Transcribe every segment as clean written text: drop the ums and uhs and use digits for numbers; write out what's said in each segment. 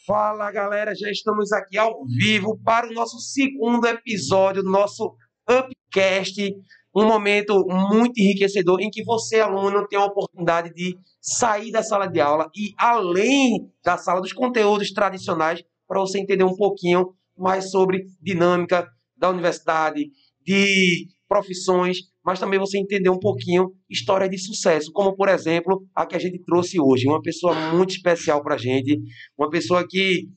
Fala galera, já estamos aqui ao vivo para o nosso segundo episódio do nosso Upcast, um momento muito enriquecedor em que você, aluno, tem a oportunidade de sair da sala de aula e além da sala dos conteúdos tradicionais para você entender um pouquinho mais sobre dinâmica da universidade, de profissões, mas também você entender um pouquinho história de sucesso, como por exemplo a que a gente trouxe hoje, uma pessoa muito especial para a gente, uma pessoa que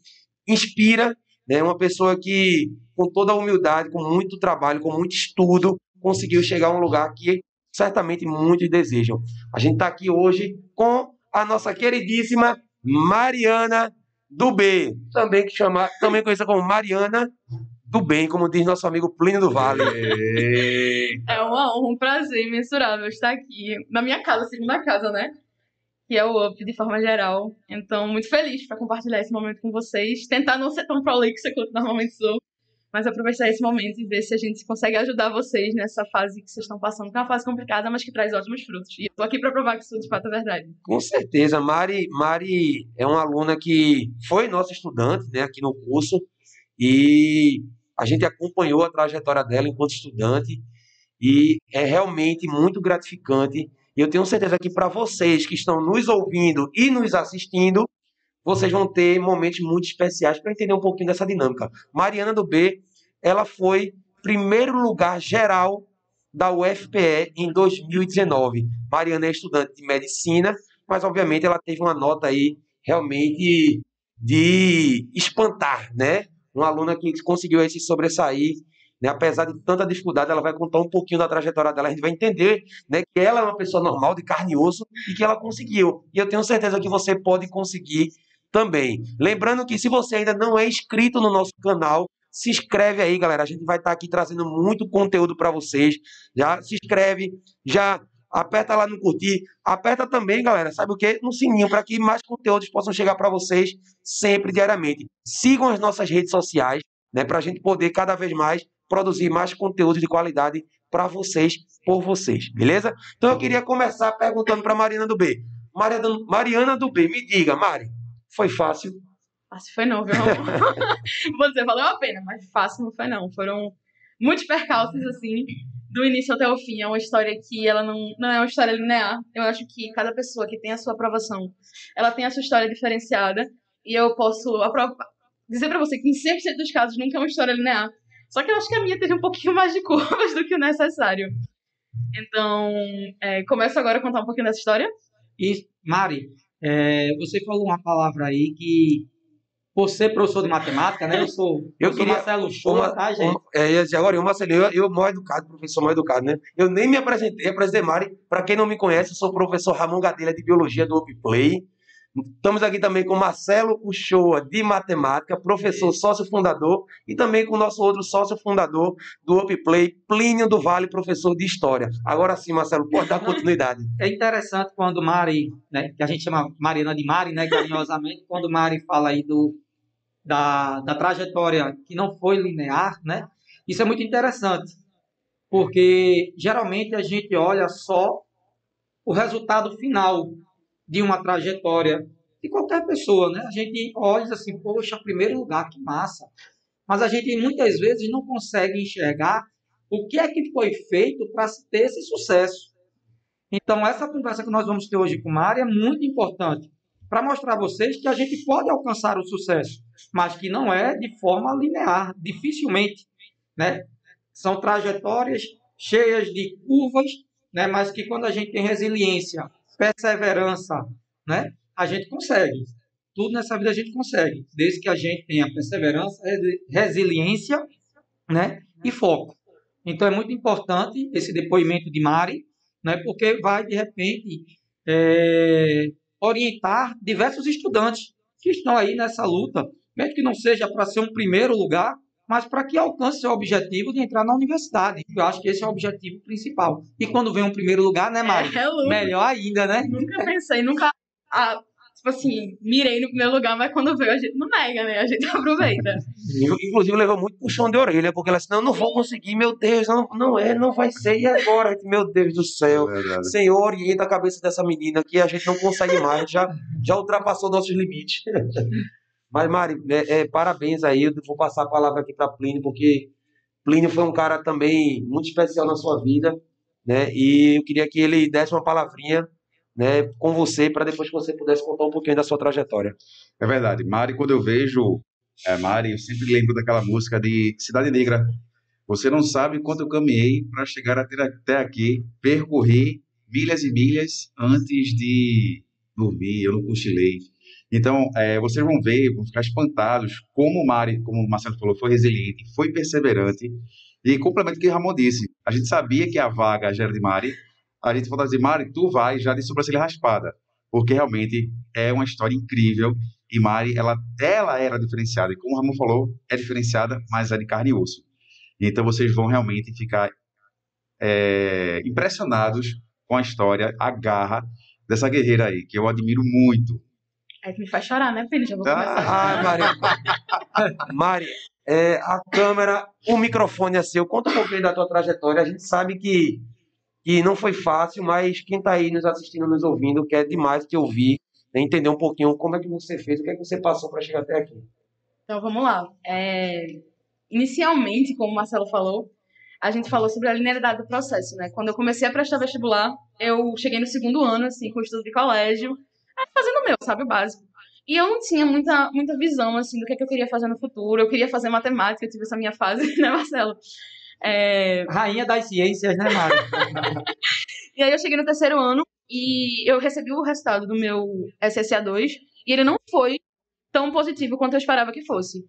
inspira, né? Uma pessoa que com toda a humildade, com muito trabalho, com muito estudo, conseguiu chegar a um lugar que certamente muitos desejam. A gente está aqui hoje com a nossa queridíssima Mariana do B, também conhecida como Mariana do Bem, como diz nosso amigo Plínio do Vale. É uma honra, um prazer imensurável estar aqui na minha casa, segunda casa, né? Que é o UP de forma geral. Então, muito feliz para compartilhar esse momento com vocês. Tentar não ser tão prolixa quanto normalmente sou, mas aproveitar esse momento e ver se a gente consegue ajudar vocês nessa fase que vocês estão passando, que é uma fase complicada, mas que traz ótimos frutos. E eu tô aqui para provar que isso de fato é verdade. Com certeza, Mari é uma aluna que foi nossa estudante, né, aqui no curso, e a gente acompanhou a trajetória dela enquanto estudante e é realmente muito gratificante. E eu tenho certeza que para vocês que estão nos ouvindo e nos assistindo, vocês vão ter momentos muito especiais para entender um pouquinho dessa dinâmica. Mariana do B, ela foi primeiro lugar geral da UFPE em 2019. Mariana é estudante de medicina, mas obviamente ela teve uma nota aí realmente de espantar, né? Uma aluna que conseguiu aí se sobressair, né? Apesar de tanta dificuldade, ela vai contar um pouquinho da trajetória dela, a gente vai entender, né, que ela é uma pessoa normal, de carne e osso, e que ela conseguiu. E eu tenho certeza que você pode conseguir também. Lembrando que se você ainda não é inscrito no nosso canal, se inscreve aí, galera. A gente vai estar aqui trazendo muito conteúdo para vocês. Já se inscreve, já aperta lá no curtir, aperta também, galera, sabe o quê? No sininho, para que mais conteúdos possam chegar para vocês sempre, diariamente. Sigam as nossas redes sociais, né, para a gente poder cada vez mais produzir mais conteúdo de qualidade para vocês, por vocês, beleza? Então eu queria começar perguntando para Mariana do B. Mariana do B, me diga, Mari, foi fácil? Fácil foi não, viu? Você valeu a pena, mas fácil não foi não. Foram muitos percalços, assim, do início até o fim. É uma história que ela não é uma história linear. Eu acho que cada pessoa que tem a sua aprovação, ela tem a sua história diferenciada. E eu posso dizer pra você que em 100% dos casos nunca é uma história linear. Só que eu acho que a minha teve um pouquinho mais de curvas do que o necessário. Então, começo agora a contar um pouquinho dessa história. E, Mari, você falou uma palavra aí que, por ser professor de matemática, né? Eu sou Marcelo Shoa, tá, gente? Agora, eu mal educado, professor mal educado, né? Eu nem me apresentei Mari. Para quem não me conhece, eu sou o professor Ramon Gadelha de Biologia do UpPlay. Estamos aqui também com Marcelo Uchoa, de Matemática, professor sócio-fundador, e também com o nosso outro sócio-fundador do UpPlay, Plínio do Vale, professor de História. Agora sim, Marcelo, pode dar continuidade. É interessante quando Mari, né, que a gente chama Mariana de Mari, né, carinhosamente, quando Mari fala aí da trajetória que não foi linear, né? Isso é muito interessante, porque geralmente a gente olha só o resultado final de uma trajetória de qualquer pessoa, né? A gente olha e diz assim, poxa, primeiro lugar, que massa. Mas a gente muitas vezes não consegue enxergar o que é que foi feito para se ter esse sucesso. Então, essa conversa que nós vamos ter hoje com Mari é muito importante para mostrar a vocês que a gente pode alcançar o sucesso, mas que não é de forma linear, dificilmente, né? São trajetórias cheias de curvas, né? Mas que quando a gente tem resiliência, perseverança, né? A gente consegue. Tudo nessa vida a gente consegue, desde que a gente tenha perseverança, resiliência, né? E foco. Então é muito importante esse depoimento de Mari, né? Porque vai, de repente, orientar diversos estudantes que estão aí nessa luta, mesmo que não seja para ser um primeiro lugar, mas para que alcance seu objetivo de entrar na universidade. Eu acho que esse é o objetivo principal. E quando vem um primeiro lugar, né, Mari? Melhor ainda, né? Nunca pensei, tipo assim, mirei no primeiro lugar, mas quando veio a gente não nega, né? A gente aproveita. Inclusive levou muito puxão de orelha, porque ela disse, não vou conseguir, meu Deus, não vai ser, e agora? Meu Deus do céu. Senhor, orienta a cabeça dessa menina que a gente não consegue mais, já ultrapassou nossos limites. Mas, Mari, parabéns aí. Eu vou passar a palavra aqui para Plínio, porque Plínio foi um cara também muito especial na sua vida, né? E eu queria que ele desse uma palavrinha, né, com você, para depois que você pudesse contar um pouquinho da sua trajetória. É verdade. Mari, quando eu vejo Mari, eu sempre lembro daquela música de Cidade Negra. Você não sabe quanto eu caminhei para chegar até aqui, percorri milhas e milhas antes de dormir, eu não cochilei. Então, vocês vão ver, vão ficar espantados como Mari, como o Marcelo falou, foi resiliente, foi perseverante. E complemento o que o Ramon disse, a gente sabia que a vaga já era de Mari, a gente falou assim, Mari, tu vai já de sobrancelha raspada, porque realmente é uma história incrível. E Mari, ela era diferenciada, e como o Ramon falou, é diferenciada, mas é de carne e osso. Então vocês vão realmente ficar impressionados com a história, a garra dessa guerreira aí, que eu admiro muito. É que me faz chorar, né, filho? Já vou começar. Mari, a câmera, o microfone é seu. Conta um pouquinho da tua trajetória. A gente sabe que não foi fácil, mas quem está aí nos assistindo, nos ouvindo, quer demais te ouvir, né, entender um pouquinho como é que você fez, o que é que você passou para chegar até aqui. Então, vamos lá. Inicialmente, como o Marcelo falou, a gente falou sobre a linearidade do processo, né? Quando eu comecei a prestar vestibular, eu cheguei no segundo ano, assim, com estudo de colégio, fazendo o meu, sabe, o básico. E eu não tinha muita visão, assim, do que eu queria fazer no futuro. Eu queria fazer matemática, eu tive essa minha fase, né, Marcelo? Rainha das ciências, né, Mari? E aí eu cheguei no terceiro ano e eu recebi o resultado do meu SSA2 e ele não foi tão positivo quanto eu esperava que fosse.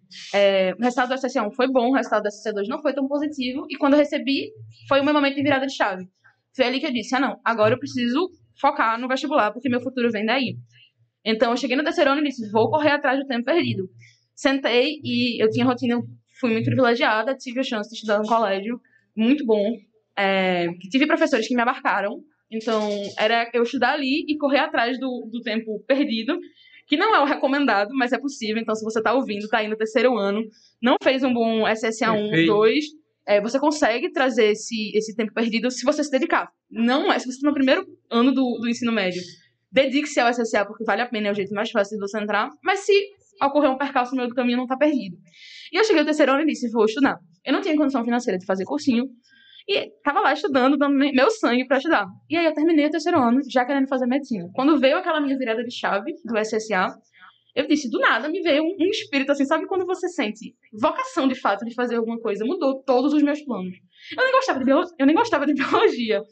O resultado do SSA1 foi bom, o resultado do SSA2 não foi tão positivo, e quando eu recebi, foi o meu momento de virada de chave. Foi ali que eu disse, não, agora eu preciso focar no vestibular, porque meu futuro vem daí. Então, eu cheguei no terceiro ano e disse, vou correr atrás do tempo perdido. Sentei e eu tinha rotina, eu fui muito privilegiada, tive a chance de estudar no colégio, muito bom, tive professores que me abarcaram, então era eu estudar ali e correr atrás do tempo perdido, que não é o recomendado, mas é possível. Então, se você está ouvindo, está aí no terceiro ano, não fez um bom SSA1, 2, você consegue trazer esse tempo perdido se você se dedicar. Não é, se você está no primeiro ano do ensino médio, dedique-se ao SSA, porque vale a pena, é o jeito mais fácil de você entrar, mas se ocorrer um percalço no meio do caminho, não está perdido. E eu cheguei no terceiro ano e disse, vou estudar. Eu não tinha condição financeira de fazer cursinho, e tava lá estudando, dando meu sangue para estudar. E aí eu terminei o terceiro ano, já querendo fazer medicina. Quando veio aquela minha virada de chave do SSA, eu disse, do nada me veio um espírito assim, sabe quando você sente vocação de fato de fazer alguma coisa? Mudou todos os meus planos. Eu nem gostava de biologia.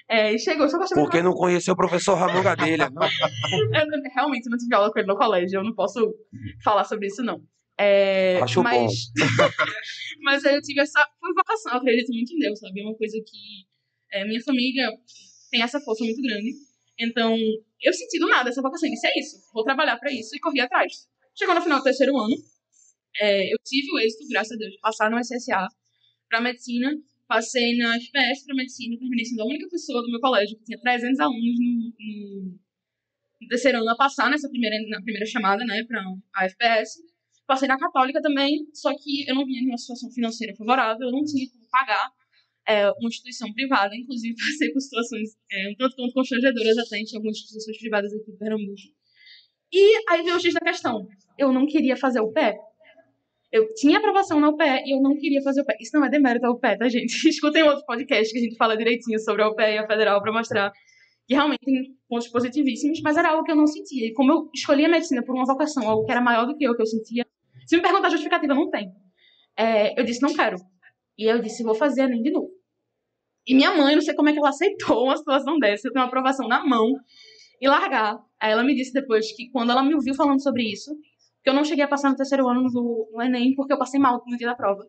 E chegou, só gostava Porque não conheceu o professor Ramon Gadelha. Eu realmente não tive aula com ele no colégio, eu não posso falar sobre isso, não. Acho bom. Mas aí eu tive essa vocação, eu acredito muito em Deus, sabe? É uma coisa que minha família tem essa força muito grande. Então, eu senti do nada essa vocação. Isso é isso, vou trabalhar pra isso, e corri atrás. Chegou no final do terceiro ano, eu tive o êxito, graças a Deus, de passar no SSA pra medicina, passei na FPS pra medicina, terminei sendo a única pessoa do meu colégio que tinha 300 alunos no terceiro ano a passar na primeira chamada, né, pra a FPS. Passei na Católica também, só que eu não vinha em uma situação financeira favorável, eu não tinha como pagar uma instituição privada, inclusive passei por situações um tanto quanto constrangedoras até em algumas instituições privadas aqui em Pernambuco. E aí veio o X da questão, eu não queria fazer o pé. Eu tinha aprovação na UPE e eu não queria fazer o UPE. Isso não é demérito da UPE, tá, gente? Escutem outro podcast que a gente fala direitinho sobre a UPE e a Federal pra mostrar que realmente tem pontos positivíssimos, mas era algo que eu não sentia. E como eu escolhi a medicina por uma vocação, algo que era maior do que eu sentia, se me perguntar a justificativa, não tem. Eu disse, não quero. E eu disse, vou fazer Enem de novo. E minha mãe, não sei como é que ela aceitou uma situação dessa, eu tenho uma aprovação na mão, e largar. Aí ela me disse depois que quando ela me ouviu falando sobre isso, que eu não cheguei a passar no terceiro ano no Enem, porque eu passei mal no dia da prova.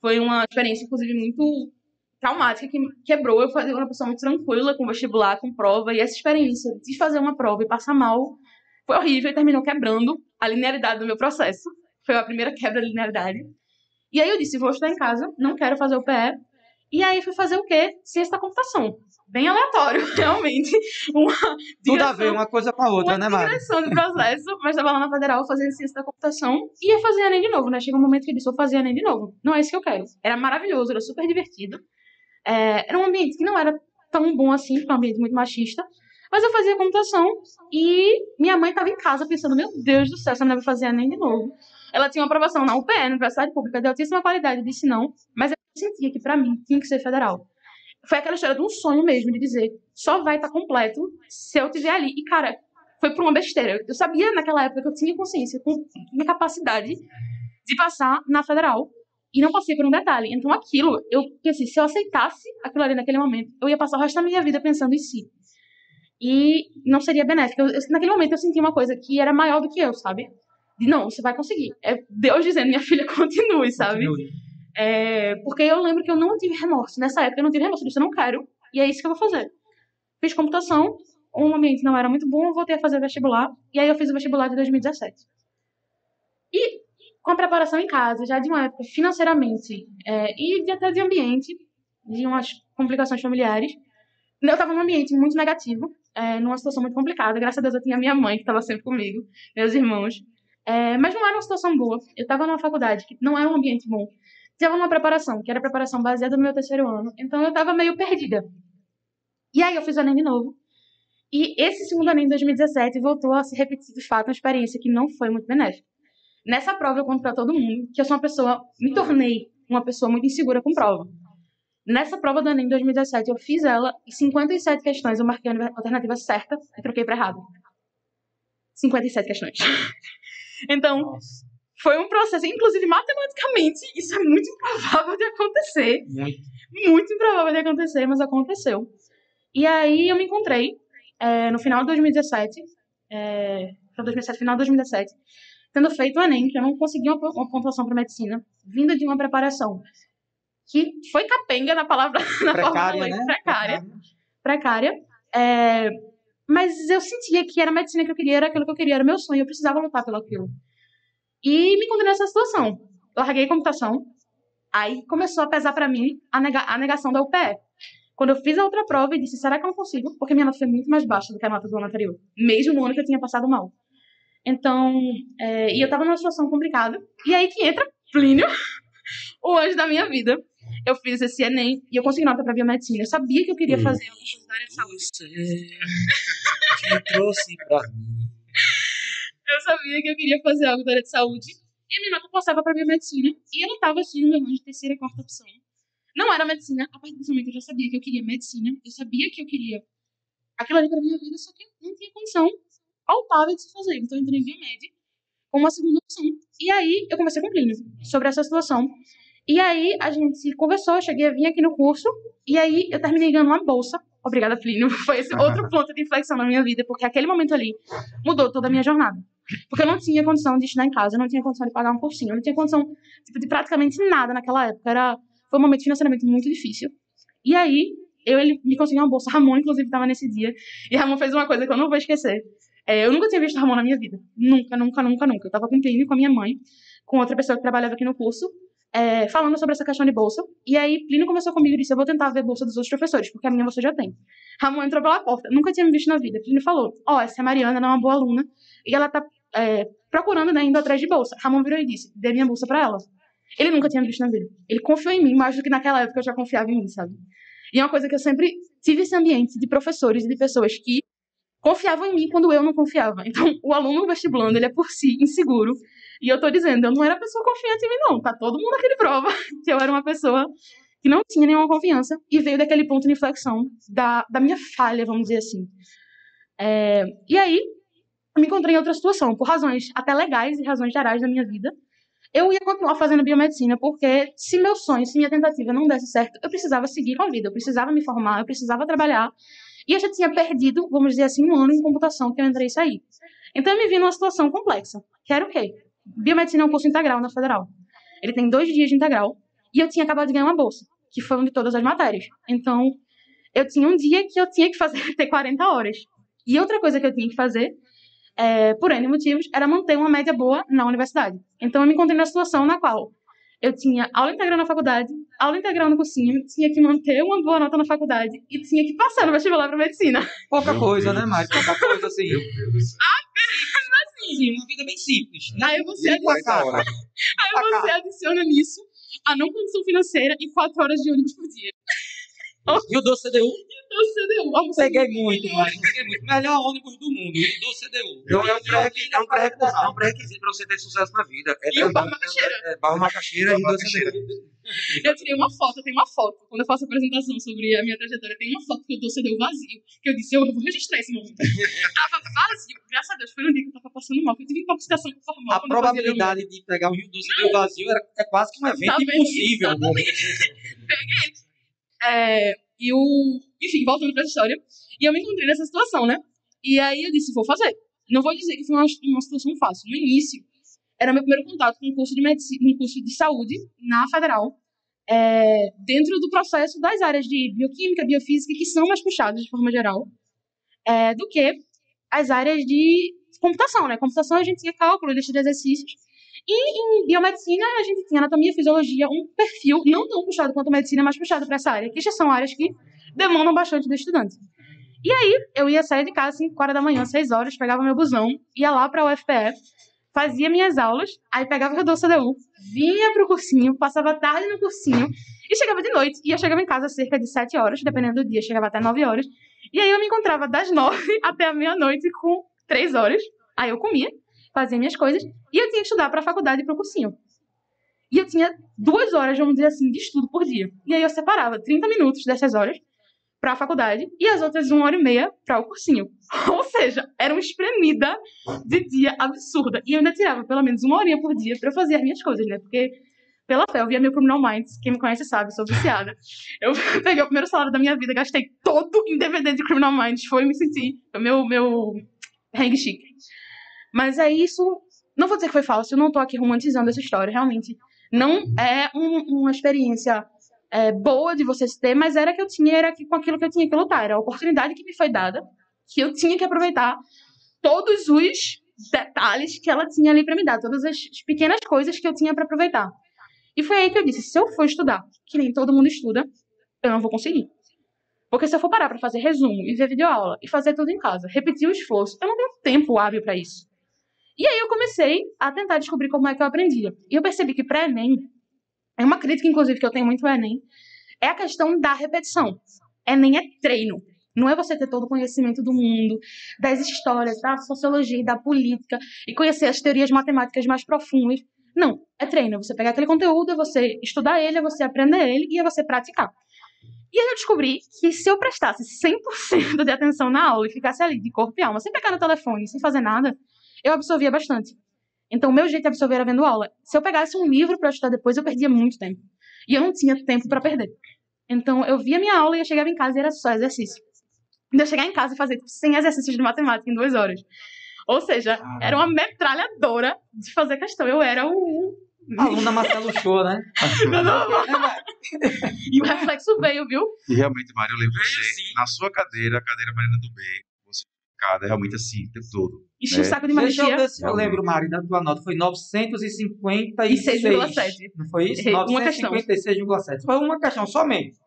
Foi uma experiência, inclusive, muito traumática, que me quebrou. Eu fui uma pessoa muito tranquila com vestibular, com prova, e essa experiência de fazer uma prova e passar mal foi horrível e terminou quebrando a linearidade do meu processo. Foi a primeira quebra da linearidade. E aí eu disse, vou estudar em casa, não quero fazer o PE. E aí fui fazer o quê? Ciência da computação. Bem aleatório, realmente. Tudo a ver uma coisa com a outra, né, Mari? Uma direção de processo, mas estava lá na Federal fazendo ciência da computação e ia fazer Enem de novo, né? Chegou um momento que eu disse, vou fazer Enem de novo. Não é isso que eu quero. Era maravilhoso, era super divertido. Era um ambiente que não era tão bom assim, porque é um ambiente muito machista, Mas eu fazia computação e minha mãe estava em casa pensando, meu Deus do céu, essa mulher vai fazer Enem de novo. Ela tinha uma aprovação na UPE, Universidade Pública, de altíssima qualidade, eu disse não, mas eu sentia que pra mim tinha que ser federal. Foi aquela história de um sonho mesmo, de dizer, só vai estar completo se eu estiver ali. E, cara, foi por uma besteira. Eu sabia naquela época que eu tinha consciência, com minha capacidade de passar na federal. E não passei por um detalhe. Então, aquilo, eu pensei, se eu aceitasse aquilo ali naquele momento, eu ia passar o resto da minha vida pensando em si. E não seria benéfico. Naquele momento, eu senti uma coisa que era maior do que eu, sabe? De, não, você vai conseguir. É Deus dizendo, minha filha, continue, sabe? Porque eu lembro que eu não tive remorso. Nessa época, eu não tive remorso. Eu disse, eu não quero. E é isso que eu vou fazer. Fiz computação. Um ambiente não era muito bom. Eu voltei a fazer vestibular. E aí, eu fiz o vestibular de 2017. E com a preparação em casa, já de uma época financeiramente e até de ambiente, de umas complicações familiares, eu estava num ambiente muito negativo, numa situação muito complicada. Graças a Deus eu tinha minha mãe, que estava sempre comigo, meus irmãos. Mas não era uma situação boa. Eu estava numa faculdade que não era um ambiente bom. Estava numa preparação, que era preparação baseada no meu terceiro ano. Então eu estava meio perdida. E aí eu fiz o Enem de novo. E esse segundo Enem de 2017 voltou a se repetir, de fato, uma experiência que não foi muito benéfica. Nessa prova eu conto pra todo mundo que eu sou uma pessoa, me tornei uma pessoa muito insegura com prova. Nessa prova do Enem de 2017 eu fiz ela e 57 questões eu marquei a alternativa certa e troquei pra errado. 57 questões. Então, foi um processo, inclusive matematicamente, isso é muito improvável de acontecer. Muito improvável de acontecer, mas aconteceu. E aí eu me encontrei no final de 2017, final de 2017, tendo feito o Enem, que eu não consegui uma pontuação para medicina, vinda de uma preparação que foi capenga na palavra, na Precária, forma né? Precária. Mas eu sentia que era a medicina que eu queria, era aquilo que eu queria, era o meu sonho, eu precisava lutar pelo aquilo. E me encontrei nessa situação. Larguei a computação, aí começou a pesar para mim a negação da UPE. Quando eu fiz a outra prova e disse, será que eu não consigo? Porque minha nota foi muito mais baixa do que a nota do ano anterior, mesmo no ano que eu tinha passado mal. Então, e eu tava numa situação complicada. E aí que entra Plínio, o anjo da minha vida. Eu fiz esse Enem e eu consegui nota pra biomedicina. Eu sabia que eu queria fazer alguma coisa da área de saúde. Você que trouxe pra mim. Eu sabia que eu queria fazer algo da área de saúde. E a minha nota passava pra biomedicina. E ela tava assim no meu range de terceira e quarta opção. Não era medicina. A partir desse momento eu já sabia que eu queria medicina. Eu sabia que eu queria aquilo ali pra minha vida, só que não tinha condição palpável de se fazer. Então eu entrei em biomed como uma segunda opção. E aí eu conversei com o Plínio sobre essa situação. E aí a gente conversou, eu cheguei a vir aqui no curso. E aí eu terminei ganhando uma bolsa. Obrigada, Plínio. Foi esse outro ponto de inflexão na minha vida, porque aquele momento ali mudou toda a minha jornada. Porque eu não tinha condição de estudar em casa, eu não tinha condição de pagar um cursinho, eu não tinha condição de praticamente nada naquela época. Foi um momento financeiramente muito difícil. E aí ele me conseguiu uma bolsa. Ramon, inclusive, estava nesse dia. E Ramon fez uma coisa que eu não vou esquecer. Eu nunca tinha visto Ramon na minha vida. Nunca. Eu estava com o Plínio, com a minha mãe, com outra pessoa que trabalhava aqui no curso, falando sobre essa questão de bolsa. E aí Plínio conversou comigo e disse, eu vou tentar ver a bolsa dos outros professores, porque a minha você já tem. Ramon entrou pela porta. Nunca tinha me visto na vida. Plínio falou, essa é a Mariana, ela é uma boa aluna. E ela tá procurando, né, indo atrás de bolsa. Ramon virou e disse, dê minha bolsa pra ela. Ele nunca tinha me visto na vida. Ele confiou em mim mais do que naquela época eu já confiava em mim, sabe? E é uma coisa que eu sempre tive esse ambiente de professores e de pessoas que confiavam em mim quando eu não confiava. Então, o aluno vestibulando, ele é por si inseguro. E eu tô dizendo, eu não era pessoa confiante em mim, não. Tá todo mundo aqui de prova que eu era uma pessoa que não tinha nenhuma confiança e veio daquele ponto de inflexão da minha falha, vamos dizer assim. E aí, eu me encontrei em outra situação, por razões até legais e razões gerais da minha vida. Eu ia continuar fazendo biomedicina, porque se meu sonho, se minha tentativa não desse certo, eu precisava seguir com a vida, eu precisava me formar, eu precisava trabalhar. E eu já tinha perdido, vamos dizer assim, um ano em computação que eu entrei e saí. Então eu me vi numa situação complexa, que era o quê? Biomedicina é um curso integral na Federal. Ele tem 2 dias de integral, e eu tinha acabado de ganhar uma bolsa, que foi um de todas as matérias. Então, eu tinha um dia que eu tinha que fazer ter 40 horas. E outra coisa que eu tinha que fazer, por N motivos, era manter uma média boa na universidade. Então, eu me encontrei na situação na qual eu tinha aula integral na faculdade, aula integral no cursinho, tinha que manter uma boa nota na faculdade e tinha que passar no vestibular para medicina. Pouca coisa, né, Mari? Pouca coisa, assim. Meu Deus do céu. Sim, uma vida bem simples. Aí você Aí adiciona nisso a não condição financeira e 4 horas de ônibus por dia. E o do CDU? do CDU. Eu peguei muito, Mari. Peguei muito. Melhor ônibus do mundo. E do CDU. É um pré-requisito para você ter sucesso na vida. E o Barra Macaxeira. Barra Macaxeira e do CDU. Eu tenho uma foto. Quando eu faço a apresentação sobre a minha trajetória, tem uma foto que eu tô CDU vazio. Que eu disse, eu vou registrar esse momento. Eu tava vazio. Graças a Deus, foi um dia que eu tava passando mal. Eu tive intoxicação por formal. A probabilidade de pegar o Rio do CDU vazio é quase que um evento impossível. Enfim, voltando pra essa história. E eu me encontrei nessa situação, né? E aí eu disse, vou fazer. Não vou dizer que foi uma situação fácil. No início, era meu primeiro contato com um curso de medicina, um curso de saúde na Federal, dentro do processo das áreas de bioquímica, biofísica, que são mais puxadas de forma geral, do que as áreas de computação, né? Computação a gente tinha cálculo, lista de exercícios. E em biomedicina a gente tinha anatomia, fisiologia, um perfil não tão puxado quanto a medicina, mas puxado para essa área, que já são áreas que demandam bastante do estudante. E aí eu ia sair de casa 5 horas da manhã, 6 horas, pegava meu busão, ia lá para a UFPE, fazia minhas aulas, aí pegava o Redondo CDU, vinha pro cursinho, passava a tarde no cursinho e chegava de noite. E eu chegava em casa cerca de 7 horas, dependendo do dia, chegava até 9 horas. E aí eu me encontrava das 9 até a meia-noite com 3 horas. Aí eu comia, fazia minhas coisas e eu tinha que estudar para a faculdade e para o cursinho. E eu tinha 2 horas, vamos dizer assim, de estudo por dia. E aí eu separava 30 minutos dessas horas para a faculdade e as outras 1h30 para o cursinho. Ou seja, era uma espremida de dia absurda. E eu ainda tirava pelo menos 1 horinha por dia para fazer as minhas coisas, né? Porque, pela fé, eu via meu Criminal Minds. Quem me conhece sabe, sou viciada. Eu peguei o primeiro salário da minha vida, gastei todo em DVD de Criminal Minds. Foi me sentir meu hang chique. Mas é isso. Não vou dizer que foi falso, eu não tô aqui romantizando essa história. Realmente, não é uma experiência boa de você ter, mas era com aquilo que eu tinha que lutar. Era a oportunidade que me foi dada, que eu tinha que aproveitar todos os detalhes que ela tinha ali para me dar, todas as pequenas coisas que eu tinha para aproveitar. E foi aí que eu disse, se eu for estudar, que nem todo mundo estuda, eu não vou conseguir. Porque se eu for parar para fazer resumo e ver videoaula e fazer tudo em casa, repetir o esforço, eu não tenho tempo hábil para isso. E aí eu comecei a tentar descobrir como é que eu aprendia. E eu percebi que para Enem, é uma crítica, inclusive, que eu tenho muito ao Enem, é a questão da repetição. Enem é treino. Não é você ter todo o conhecimento do mundo, das histórias, da sociologia, da política, e conhecer as teorias matemáticas mais profundas. Não, é treino. É você pegar aquele conteúdo, é você estudar ele, é você aprender ele e é você praticar. E aí eu descobri que se eu prestasse 100% de atenção na aula e ficasse ali de corpo e alma, sem pegar no telefone, sem fazer nada, eu absorvia bastante. Então, o meu jeito de absorver era vendo aula. Se eu pegasse um livro para estudar depois, eu perdia muito tempo. E eu não tinha tempo para perder. Então, eu via minha aula e eu chegava em casa e era só exercício. De eu chegar em casa e fazer 100 exercícios de matemática em 2 horas. Ou seja, era uma metralhadora de fazer questão. Eu era Aluna Marcelo Show, né? E o reflexo veio, viu? E realmente, Mário, eu lembro você, na sua cadeira, a cadeira Mariana do B, você ficada realmente assim, o tempo todo. Enchi o saco de Deixa eu magia. ver se eu lembro, Mari, da tua nota. Foi 956. 6,7. Não foi isso? Errei, uma questão. 956,7. Foi uma questão, somente.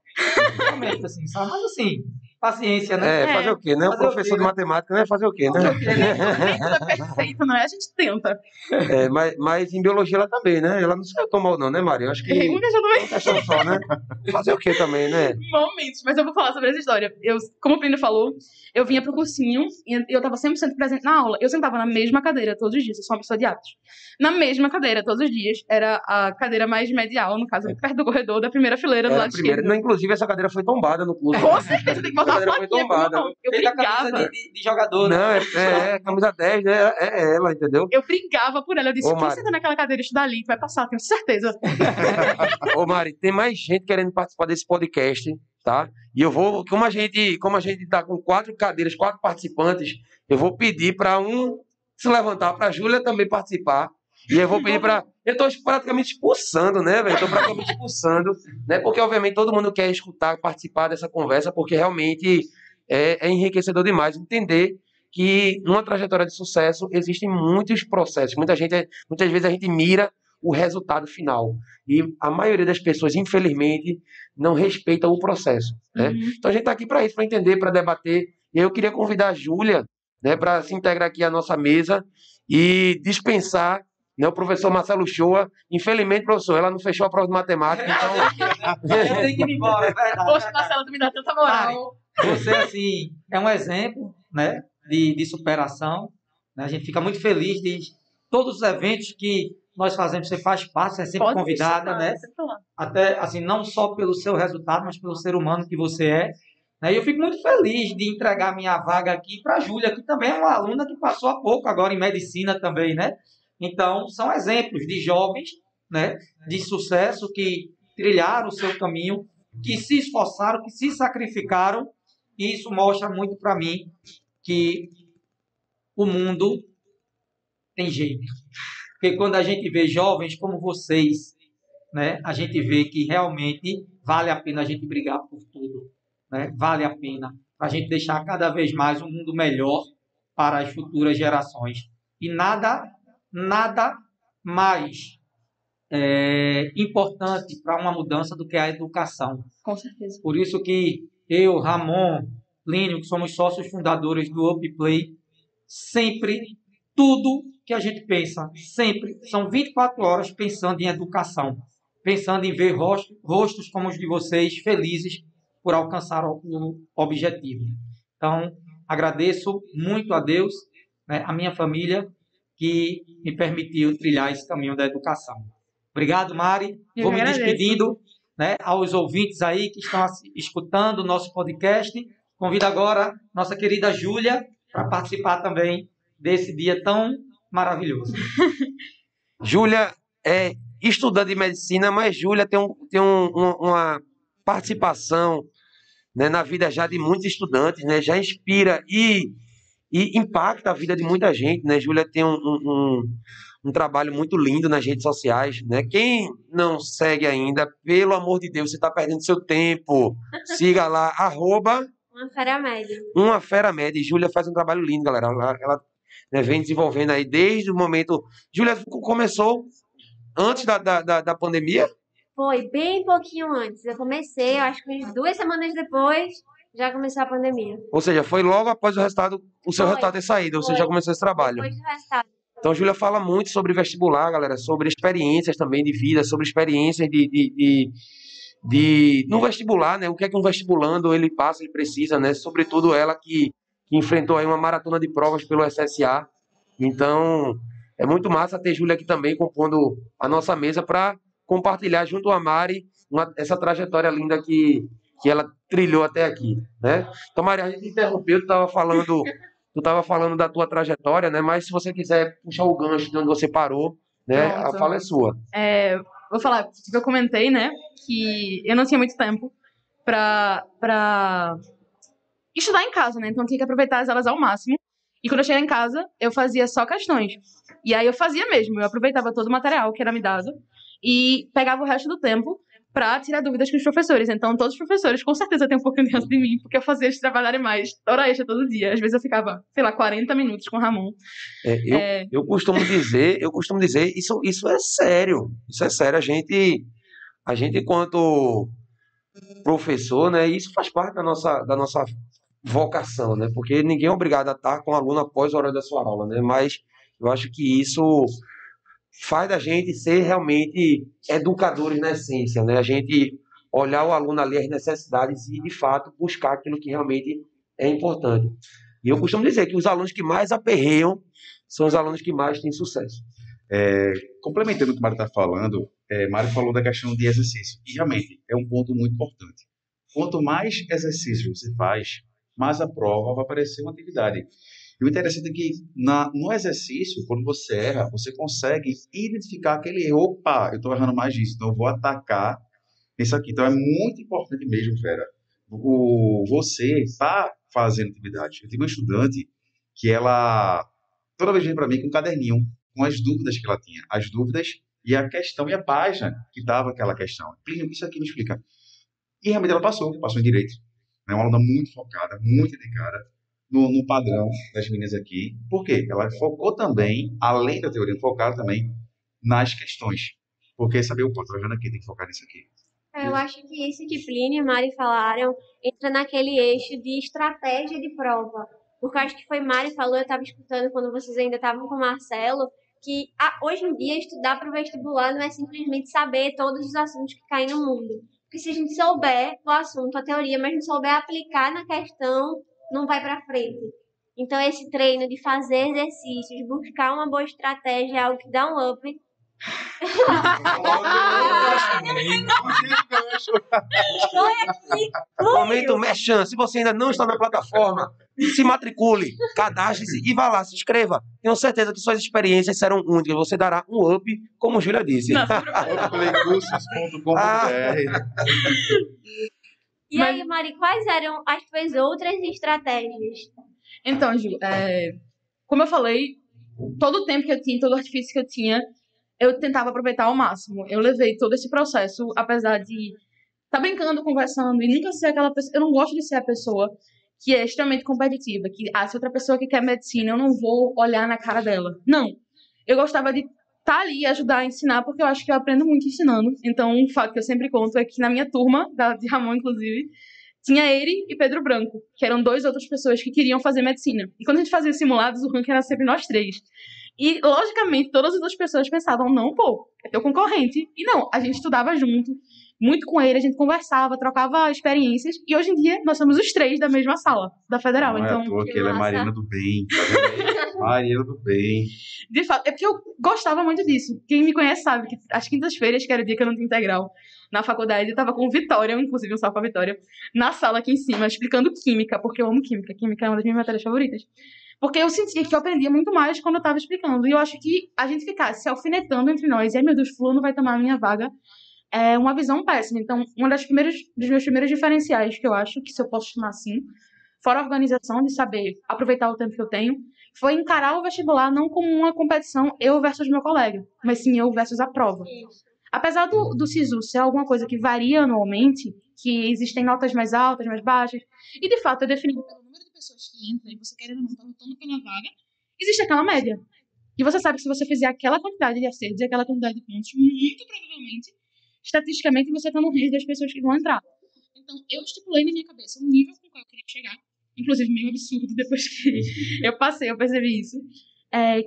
Somente, assim, só. Mas assim, paciência, né? Fazer o quê, né? O Fazer o professor quê, de né? matemática, né? Fazer o quê, né? Nem tudo é perfeito, não é? A gente tenta. Mas em biologia ela também, né? Ela não saiu tão mal não, né, Maria? Eu acho que Errei uma questão também. uma questão só, né? Fazer o quê também, né? Momentos, mas eu vou falar sobre essa história. Como o Plínio falou, eu vinha pro cursinho e eu tava 100% presente na aula. Eu sentava na mesma cadeira todos os dias, eu sou uma pessoa de atos. Na mesma cadeira todos os dias. Era a cadeira mais medial, no caso, perto do corredor, da primeira fileira do Era a lado primeira. esquerdo. Não, inclusive, essa cadeira foi tombada no curso. Com certeza, tem que botar A a cadeira foi plaquinha com o tombada. nome. Eu Fez a camisa brigava. de jogador, né? Não, camisa 10, né? É ela, entendeu? Eu brigava por ela. Eu disse, Ô, quem Mari. senta naquela cadeira e estudar ali, tu vai passar, tenho certeza. Ô, Mari, tem mais gente querendo participar desse podcast, tá? E eu vou, como a gente tá com 4 cadeiras, 4 participantes, eu vou pedir para um se levantar, para a Júlia também participar. E eu vou pedir para... Eu estou praticamente expulsando, né, velho? Estou praticamente expulsando, né? Porque, obviamente, todo mundo quer escutar, participar dessa conversa, porque realmente é enriquecedor demais entender que numa trajetória de sucesso existem muitos processos. Muitas vezes a gente mira o resultado final. E a maioria das pessoas, infelizmente, não respeita o processo, né? Então a gente está aqui para isso, para entender, para debater. E eu queria convidar a Júlia, né, para se integrar aqui à nossa mesa e dispensar né? O professor Marcelo Shoa, infelizmente, professor, ela não fechou a prova de matemática, então... Eu tenho que ir embora, é verdade. Poxa, Marcelo, tu me dá tanta moral. Você, assim, é um exemplo, né, de superação, né? A gente fica muito feliz de todos os eventos que nós fazemos, você faz parte, você é sempre Pode me convidada, chamar, né? sempre lá. Até, assim, não só pelo seu resultado, mas pelo ser humano que você é. Né? E eu fico muito feliz de entregar minha vaga aqui para a Júlia, que também é uma aluna que passou há pouco agora em medicina também, né? Então, são exemplos de jovens, né, de sucesso que trilharam o seu caminho, que se esforçaram, que se sacrificaram, e isso mostra muito para mim que o mundo tem jeito. Porque quando a gente vê jovens como vocês, né, a gente vê que realmente vale a pena a gente brigar por tudo, né? Vale a pena a gente deixar cada vez mais um mundo melhor para as futuras gerações. E nada mais importante para uma mudança do que a educação. Com certeza. Por isso que eu, Ramon, Plínio, que somos sócios fundadores do UpPlay, sempre, tudo que a gente pensa, sempre, são 24 horas pensando em educação, pensando em ver rostos como os de vocês, felizes por alcançar o objetivo. Então, agradeço muito a Deus, né, a minha família, que me permitiu trilhar esse caminho da educação. Obrigado, Mari. Eu Vou que me agradeço. despedindo, né, aos ouvintes aí que estão escutando o nosso podcast. Convido agora nossa querida Júlia para participar também desse dia tão maravilhoso. Júlia é estudante de medicina, mas Júlia tem uma participação, né, na vida já de muitos estudantes, né, já inspira e impacta a vida de muita gente, né? Júlia tem um trabalho muito lindo nas redes sociais, né? Quem não segue ainda, pelo amor de Deus, você está perdendo seu tempo. Siga lá, @UmaFeraMed. Uma Fera Med. E Júlia faz um trabalho lindo, galera. Ela, né, vem desenvolvendo aí desde o momento... Júlia começou antes da pandemia? Foi bem pouquinho antes. Eu comecei, eu acho que 2 semanas depois já começou a pandemia. Ou seja, foi logo após o seu resultado ter saído, você já começou esse trabalho. Depois do resultado. Então, a Júlia fala muito sobre vestibular, galera, sobre experiências também de vida, sobre experiências no vestibular, né? O que é que um vestibulando ele passa, ele precisa, né? Sobretudo ela que enfrentou aí uma maratona de provas pelo SSA. Então, é muito massa ter Júlia aqui também compondo a nossa mesa para compartilhar junto a Mari essa trajetória linda que ela trilhou até aqui, né? Então, Mari, a gente interrompeu, tu estava falando da tua trajetória, né? Mas se você quiser puxar o gancho de onde você parou, né? Pronto. A fala é sua. Vou falar, tipo, eu comentei, né, que eu não tinha muito tempo pra estudar em casa, né? Então eu tinha que aproveitar as aulas ao máximo. E quando eu cheguei em casa, eu fazia só questões. E aí eu fazia mesmo, eu aproveitava todo o material que era me dado e pegava o resto do tempo pra tirar dúvidas com os professores. Então, todos os professores, com certeza, têm um pouquinho de ranço de mim, porque eu fazia eles trabalharem mais, hora extra todo dia. Às vezes eu ficava, sei lá, 40 minutos com o Ramon. Eu costumo dizer, isso é sério. Isso é sério. A gente enquanto professor, né, isso faz parte da nossa vocação, né? Porque ninguém é obrigado a estar com o aluno após a hora da sua aula, né? Mas eu acho que isso faz da gente ser realmente educadores na essência, né? A gente olhar o aluno ali, as necessidades e, de fato, buscar aquilo que realmente é importante. E eu costumo dizer que os alunos que mais aperreiam são os alunos que mais têm sucesso. Complementando o que o Mário está falando, Mário falou da questão de exercício. E, realmente, é um ponto muito importante. Quanto mais exercício você faz, mais a prova vai aparecer uma atividade. E o interessante é que no exercício, quando você erra, você consegue identificar aquele erro. Opa, eu estou errando mais disso, então eu vou atacar nisso aqui. Então é muito importante mesmo, Vera, você está fazendo atividade. Eu tive uma estudante que ela, toda vez vem para mim com um caderninho, com as dúvidas que ela tinha. As dúvidas e a questão e a página que dava aquela questão. Plínio, isso aqui me explica. E realmente ela passou em Direito. É uma aluna muito focada, muito dedicada no padrão das meninas aqui. Por quê? Ela focou também, além da teoria, focar também nas questões. Porque saber o ponto, vendo aqui, tem que focar nisso aqui. Eu acho que isso que Plínio e Mari falaram entra naquele eixo de estratégia de prova. Porque eu acho que foi Mari falou, eu estava escutando quando vocês ainda estavam com o Marcelo, que hoje em dia estudar para o vestibular não é simplesmente saber todos os assuntos que caem no mundo. Porque se a gente souber o assunto, a teoria, mas não souber aplicar na questão, não vai para frente. Então, esse treino de fazer exercícios, buscar uma boa estratégia, é algo que dá um up. Foi aqui. Momento merchan. Se você ainda não está na plataforma, se matricule, cadastre-se e vá lá, se inscreva. Tenho certeza que suas experiências serão únicas. Você dará um up, como a Júlia disse. Playcursos.com.br. E aí, Mari, quais eram as tuas outras estratégias? Então, Ju, como eu falei, todo o tempo que eu tinha, todo o artifício que eu tinha, eu tentava aproveitar ao máximo. Eu levei todo esse processo, apesar de estar brincando, conversando, e nunca ser aquela pessoa... Eu não gosto de ser a pessoa que é extremamente competitiva, que se outra pessoa que quer medicina, eu não vou olhar na cara dela. Não. Eu gostava de estar ali e ajudar a ensinar, porque eu acho que eu aprendo muito ensinando. Então, um fato que eu sempre conto é que na minha turma, de Ramon, inclusive, tinha ele e Pedro Branco, que eram 2 outras pessoas que queriam fazer medicina. E quando a gente fazia os simulados, o ranking era sempre nós 3. E, logicamente, todas as outras pessoas pensavam, não, pô, é teu concorrente. E não, a gente estudava junto, muito com ele, a gente conversava, trocava experiências. E hoje em dia, nós somos os 3 da mesma sala, da Federal. Não Então, é à toa que ele é Mariana do Bem. Tá vendo? Mariana do Bem. de fato, é porque eu gostava muito disso. Quem me conhece sabe que às quintas-feiras, que era o dia que eu não tinha integral, na faculdade, eu tava com Vitória, inclusive um salve pra Vitória, na sala aqui em cima, explicando química, porque eu amo química. Química é uma das minhas matérias favoritas. Porque eu sentia que eu aprendia muito mais quando eu tava explicando. E eu acho que a gente ficasse se alfinetando entre nós, e ai meu Deus, fulano vai tomar a minha vaga, é uma visão péssima. Então, dos meus primeiros diferenciais que eu acho, que se eu posso chamar assim, fora a organização, de saber aproveitar o tempo que eu tenho, foi encarar o vestibular não como uma competição eu versus meu colega, mas sim eu versus a prova. Apesar do SISU ser alguma coisa que varia anualmente, que existem notas mais altas, mais baixas, e de fato é definido pelo número de pessoas que entram, e você querendo ou não estar lutando pela vaga, existe aquela média. E você sabe que se você fizer aquela quantidade de acertos e aquela quantidade de pontos, muito provavelmente, estatisticamente, você está no range das pessoas que vão entrar. Então, eu estipulei na minha cabeça um nível com o qual eu queria chegar, inclusive meio absurdo depois que eu passei, eu percebi isso,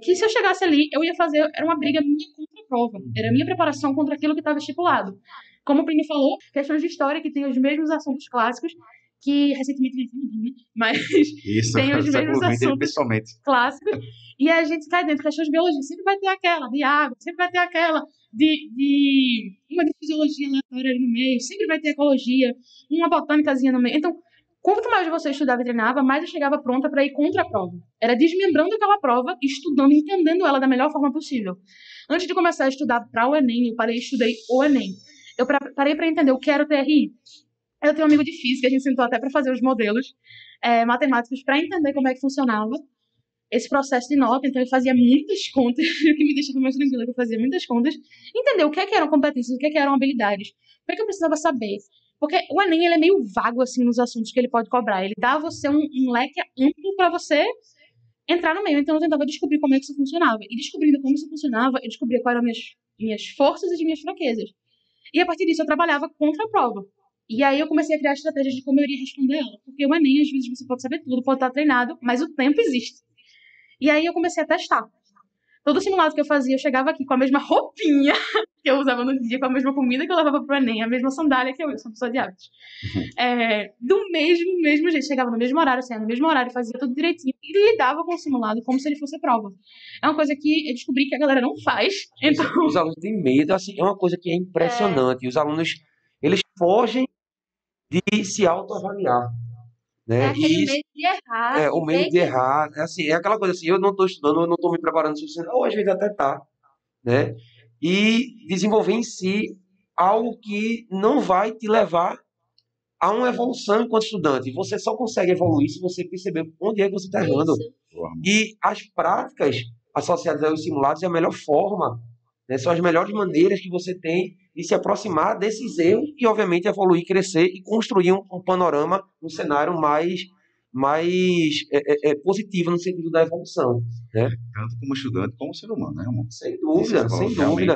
que se eu chegasse ali, eu ia fazer, era uma briga minha contra a prova, era a minha preparação contra aquilo que estava estipulado. Como o Plínio falou, questões de história que tem os mesmos assuntos clássicos, que recentemente vem falando, né? Mas Isso, tem os mesmos assuntos pessoalmente. clássicos, e a gente cai dentro, questões de biologia, sempre vai ter aquela de água, sempre vai ter aquela uma de fisiologia aleatória ali no meio, sempre vai ter ecologia, uma botânicazinha no meio. Então, quanto mais você estudava e treinava, mais eu chegava pronta para ir contra a prova. Era desmembrando aquela prova, estudando, entendendo ela da melhor forma possível. Antes de começar a estudar para o Enem, eu parei e estudei o Enem. Eu parei para entender o que era o TRI. Eu tenho um amigo de física, a gente sentou até para fazer os modelos matemáticos para entender como é que funcionava esse processo de nota. Então, eu fazia muitas contas, o que me deixava mais tranquila, que eu fazia muitas contas, entender o que eram competências, o que eram habilidades, o que eu precisava saber. Porque o Enem, ele é meio vago, assim, nos assuntos que ele pode cobrar. Ele dá a você um leque amplo para você entrar no meio. Então, eu tentava descobrir como é que isso funcionava. E descobrindo como isso funcionava, eu descobria quais eram minhas forças e as minhas fraquezas. E, a partir disso, eu trabalhava contra a prova. E aí, eu comecei a criar estratégias de como eu iria responder ela. Porque o Enem, às vezes, você pode saber tudo, pode estar treinado, mas o tempo existe. E aí, eu comecei a testar. Todo simulado que eu fazia, eu chegava aqui com a mesma roupinha que eu usava no dia, com a mesma comida que eu levava pro Enem, a mesma sandália que eu sou uma pessoa de hábitos. Do mesmo jeito, chegava no mesmo horário, saía no mesmo horário, fazia tudo direitinho e lidava com o simulado como se ele fosse prova. É uma coisa que eu descobri que a galera não faz. Então... Os alunos têm medo, assim, é uma coisa que é impressionante. Os alunos, eles fogem de se autoavaliar. Né? Aquele medo de errar. O medo de errar. Assim, é aquela coisa assim, eu não estou estudando, eu não estou me preparando o suficiente, ou às vezes até tá, né? E desenvolver em si algo que não vai te levar a uma evolução enquanto estudante. Você só consegue evoluir se você perceber onde é que você está errando. E as práticas associadas aos simulados é a melhor forma, né? São as melhores maneiras que você tem de se aproximar desses erros e, obviamente, evoluir, crescer e construir um panorama, um cenário mais positivo no sentido da evolução, né? Tanto como estudante, como ser humano, né, Ramon? Sem dúvida, sem dúvida.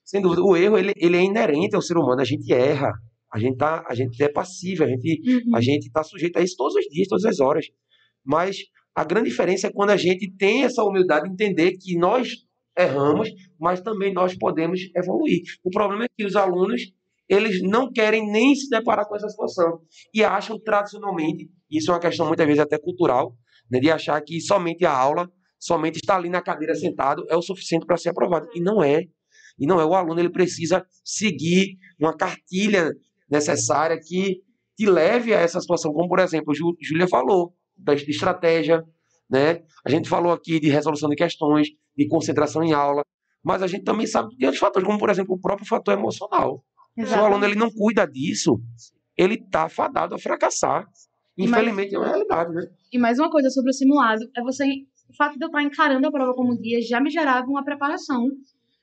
Sem dúvida. O erro, ele é inerente ao ser humano. A gente erra. A gente é passivo. A gente está sujeito a isso todos os dias, todas as horas. Mas a grande diferença é quando a gente tem essa humildade de entender que nós erramos, mas também nós podemos evoluir. O problema é que os alunos, eles não querem nem se deparar com essa situação e acham tradicionalmente, isso é uma questão muitas vezes até cultural, né, de achar que somente a aula, somente estar ali na cadeira sentado é o suficiente para ser aprovado. E não é. E não é. O aluno ele precisa seguir uma cartilha necessária que te leve a essa situação, como por exemplo, Júlia falou, de estratégia, né? A gente falou aqui de resolução de questões, de concentração em aula, mas a gente também sabe de outros fatores, como por exemplo o próprio fator emocional. Se o aluno ele não cuida disso, ele está fadado a fracassar. Infelizmente é uma realidade, né? E mais uma coisa sobre o simulado, é você, o fato de eu estar encarando a prova como dia já me gerava uma preparação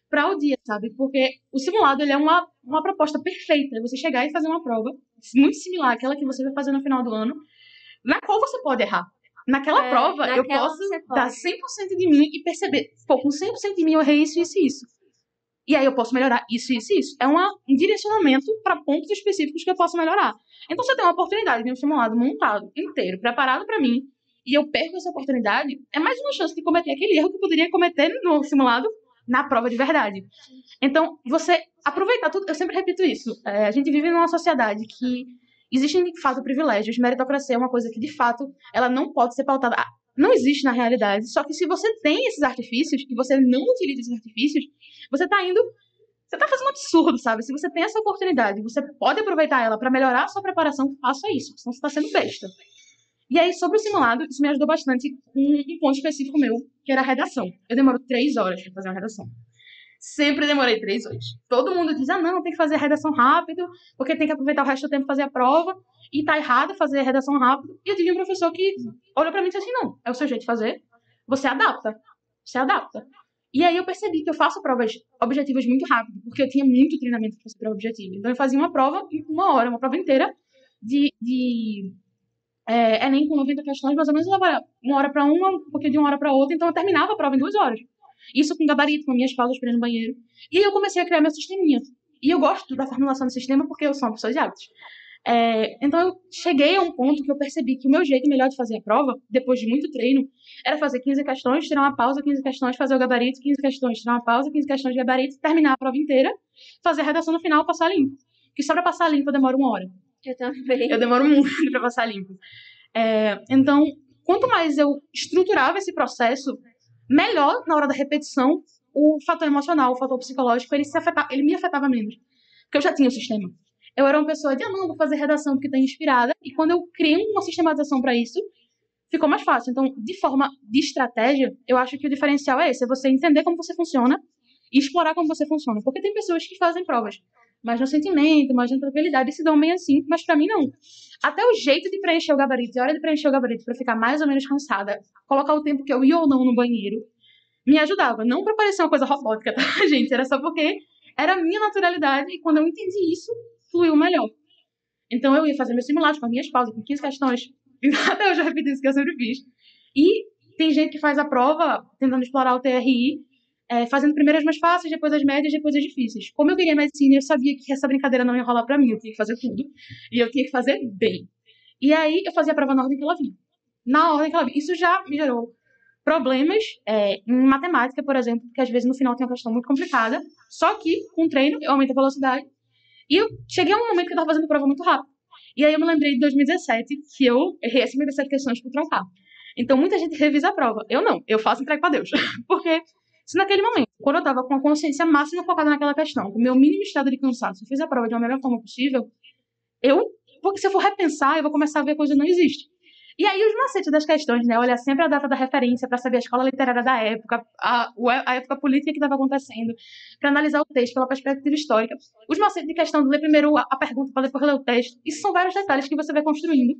para o dia, sabe? Porque o simulado ele é uma proposta perfeita, é você chegar e fazer uma prova muito similar àquela que você vai fazer no final do ano, na qual você pode errar. Naquela prova, eu posso dar 100% de mim e perceber, pô, com 100% de mim eu errei isso, isso e isso. E aí eu posso melhorar isso, isso e isso. É um direcionamento para pontos específicos que eu posso melhorar. Então, se eu tenho uma oportunidade de um simulado montado, inteiro, preparado para mim, e eu perco essa oportunidade, é mais uma chance de cometer aquele erro que eu poderia cometer no simulado na prova de verdade. Então, você aproveitar tudo, eu sempre repito isso, a gente vive numa sociedade que existem, de fato, privilégios, meritocracia é uma coisa que, de fato, ela não pode ser pautada, não existe na realidade, só que se você tem esses artifícios, e você não utiliza esses artifícios, você tá fazendo um absurdo, sabe? Se você tem essa oportunidade, você pode aproveitar ela para melhorar a sua preparação, faça isso, senão você tá sendo besta. E aí, sobre o simulado, isso me ajudou bastante com um ponto específico meu, que era a redação. Eu demoro 3 horas para fazer uma redação. Sempre demorei 3 horas. Todo mundo diz, não, tem que fazer a redação rápido, porque tem que aproveitar o resto do tempo para fazer a prova, e tá errado fazer a redação rápido. E eu tive um professor que olhou para mim e disse assim, não, é o seu jeito de fazer, você adapta. E aí eu percebi que eu faço provas objetivas muito rápido, porque eu tinha muito treinamento para fazer prova objetiva. Então eu fazia uma prova em 1 hora, uma prova inteira de Enem com 90 questões, mais ou menos eu levava 1 hora para uma, um pouquinho de 1 hora para outra, então eu terminava a prova em 2 horas. Isso com gabarito, com minhas pausas para ir no banheiro. E aí eu comecei a criar meu sisteminha. E eu gosto da formulação do sistema porque eu sou uma pessoa de hábitos. Então eu cheguei a um ponto que eu percebi que o meu jeito melhor de fazer a prova, depois de muito treino, era fazer 15 questões, tirar uma pausa, 15 questões, fazer o gabarito, 15 questões, tirar uma pausa, 15 questões de gabarito, terminar a prova inteira, fazer a redação no final, passar limpo. Porque só para passar limpo eu demoro 1 hora. Eu também. Eu demoro muito para passar limpo. Então, quanto mais eu estruturava esse processo, melhor na hora da repetição o fator emocional, o fator psicológico, ele me afetava menos. Porque eu já tinha o sistema. Eu era uma pessoa de, não, vou fazer redação porque estou inspirada. E quando eu criei uma sistematização para isso, ficou mais fácil. Então, de forma de estratégia, eu acho que o diferencial é esse. É você entender como você funciona e explorar como você funciona. Porque tem pessoas que fazem provas mais no sentimento, mais na tranquilidade, e se dão bem assim, mas para mim não. Até o jeito de preencher o gabarito, a hora de preencher o gabarito para ficar mais ou menos cansada, colocar o tempo que eu ia ou não no banheiro, me ajudava. Não para parecer uma coisa robótica, tá, gente? Era só porque era a minha naturalidade e quando eu entendi isso, fluiu melhor. Então eu ia fazer meus simulados com as minhas pausas, com 15 questões. Até hoje eu repito isso que eu sempre fiz. E tem gente que faz a prova tentando explorar o TRI, fazendo primeiro as mais fáceis, depois as médias, depois as difíceis. Como eu queria medicina, eu sabia que essa brincadeira não ia rolar pra mim, eu tinha que fazer tudo. E eu tinha que fazer bem. E aí eu fazia a prova na ordem que ela vinha. Na ordem que ela vinha. Isso já me gerou problemas em matemática, por exemplo, porque às vezes no final tem uma questão muito complicada, só que com treino eu aumento a velocidade. E eu cheguei a um momento que eu estava fazendo prova muito rápido. E aí eu me lembrei de 2017, que eu errei as 57 questões por troncar. Então muita gente revisa a prova. Eu não, eu faço entrega pra Deus. Porque se naquele momento, quando eu estava com a consciência máxima focada naquela questão, com o meu mínimo estado de cansaço, eu fiz a prova de uma melhor forma possível, porque se eu for repensar, eu vou começar a ver coisa que não existe. E aí os macetes das questões, né? Olhar sempre a data da referência para saber a escola literária da época, a época política que estava acontecendo, para analisar o texto pela perspectiva histórica. Os macetes de questão de ler primeiro a pergunta para depois ler o texto. Isso são vários detalhes que você vai construindo.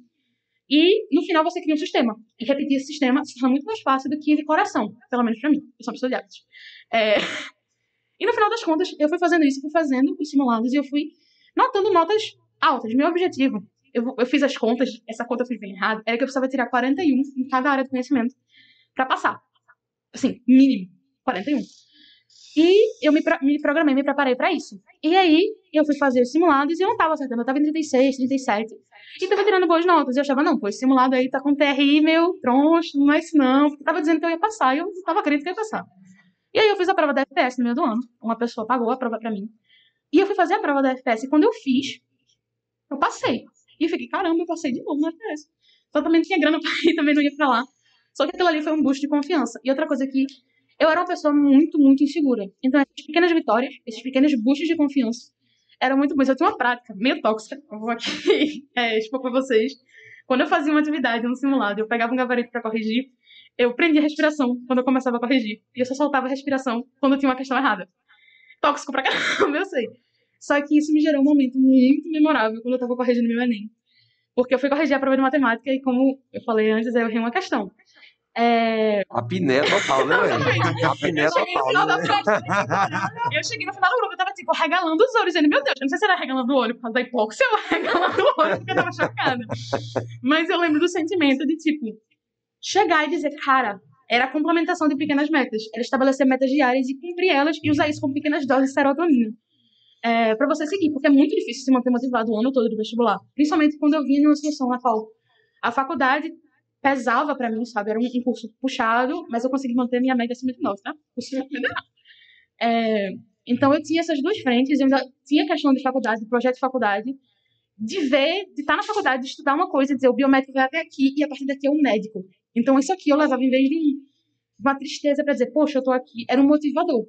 E no final você cria um sistema. E repetir esse sistema se torna muito mais fácil do que de coração, pelo menos para mim. Eu sou uma pessoa de hábitos. E no final das contas, eu fui fazendo isso, fui fazendo os simulados e eu fui notando notas altas. Meu objetivo, eu fiz as contas, essa conta eu fiz bem errado, era que eu precisava tirar 41 em cada área de conhecimento para passar. Assim, mínimo, 41. E eu me programei, me preparei para isso. E aí, eu fui fazer os simulados e eu não estava acertando, eu estava em 36, 37. E estava tirando boas notas. Eu achava, não, pô, esse simulado aí tá com TRI meio troncho, não é isso não. Porque tava dizendo que eu ia passar e eu não estava crendo que eu ia passar. E aí eu fiz a prova da FPS no meio do ano. Uma pessoa pagou a prova pra mim. E eu fui fazer a prova da FPS. E quando eu fiz, eu passei. E eu fiquei, caramba, eu passei de novo na FPS. Só também não tinha grana pra ir, também não ia pra lá. Só que aquilo ali foi um boost de confiança. E outra coisa que eu era uma pessoa muito, muito insegura. Então, essas pequenas vitórias, esses pequenos boosts de confiança, eram muito bons. Eu tinha uma prática meio tóxica. Eu vou aqui expor pra vocês. Quando eu fazia uma atividade no simulado, eu pegava um gabarito pra corrigir, eu prendia a respiração quando eu começava a corrigir. E eu só soltava a respiração quando eu tinha uma questão errada. Tóxico pra caramba, eu sei. Só que isso me gerou um momento muito memorável quando eu tava corrigindo meu Enem. Porque eu fui corrigir a prova de matemática e, como eu falei antes, eu errei uma questão. A piné total, né, velho? A piné Eu cheguei no total, final né? da prova. Eu cheguei no final do grupo, eu tava, tipo, regalando os olhos, dizendo, meu Deus, eu não sei se era regalando o olho por causa da hipóxia ou regalando o olho porque eu tava chocada. Mas eu lembro do sentimento de, tipo, chegar e dizer, cara, era a complementação de pequenas metas. Era estabelecer metas diárias e cumprir elas e usar isso como pequenas doses de serotonina. Pra você seguir, porque é muito difícil se manter motivado o ano todo do vestibular. Principalmente quando eu vinha numa situação na qual a faculdade pesava pra mim, sabe? Era um curso puxado, mas eu consegui manter minha média acima de 9, tá? Curso federal. Então eu tinha essas duas frentes, eu ainda tinha questão de faculdade, de projeto de faculdade, de estar na faculdade, de estudar uma coisa, dizer o biomédico vai até aqui e a partir daqui é um médico. Então isso aqui eu levava em vez de uma tristeza pra dizer, poxa, eu tô aqui, era um motivador.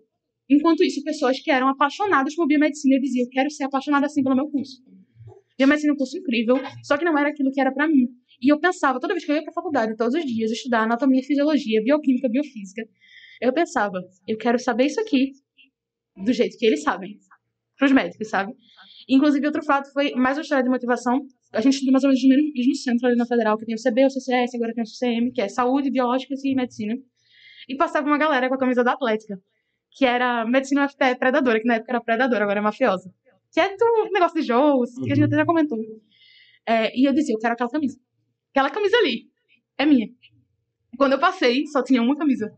Enquanto isso, pessoas que eram apaixonadas por biomedicina diziam, eu quero ser apaixonada assim pelo meu curso. Biomedicina é um curso incrível, só que não era aquilo que era pra mim. E eu pensava, toda vez que eu ia pra faculdade, todos os dias, estudar anatomia, fisiologia, bioquímica, biofísica, eu pensava, eu quero saber isso aqui do jeito que eles sabem, pros médicos, sabe? Inclusive, outro fato foi mais uma história de motivação. A gente estuda mais ou menos no mesmo centro ali na Federal, que tem o CB, o CCS, agora tem o CCM, que é Saúde, Biológicas e Medicina. E passava uma galera com a camisa da Atlética, que era Medicina UFPE Predadora, que na época era Predadora, agora é Mafiosa. Que é um negócio de jogos, que a gente até já comentou. E eu dizia, eu quero aquela camisa. Aquela camisa ali é minha. Quando eu passei, só tinha uma camisa.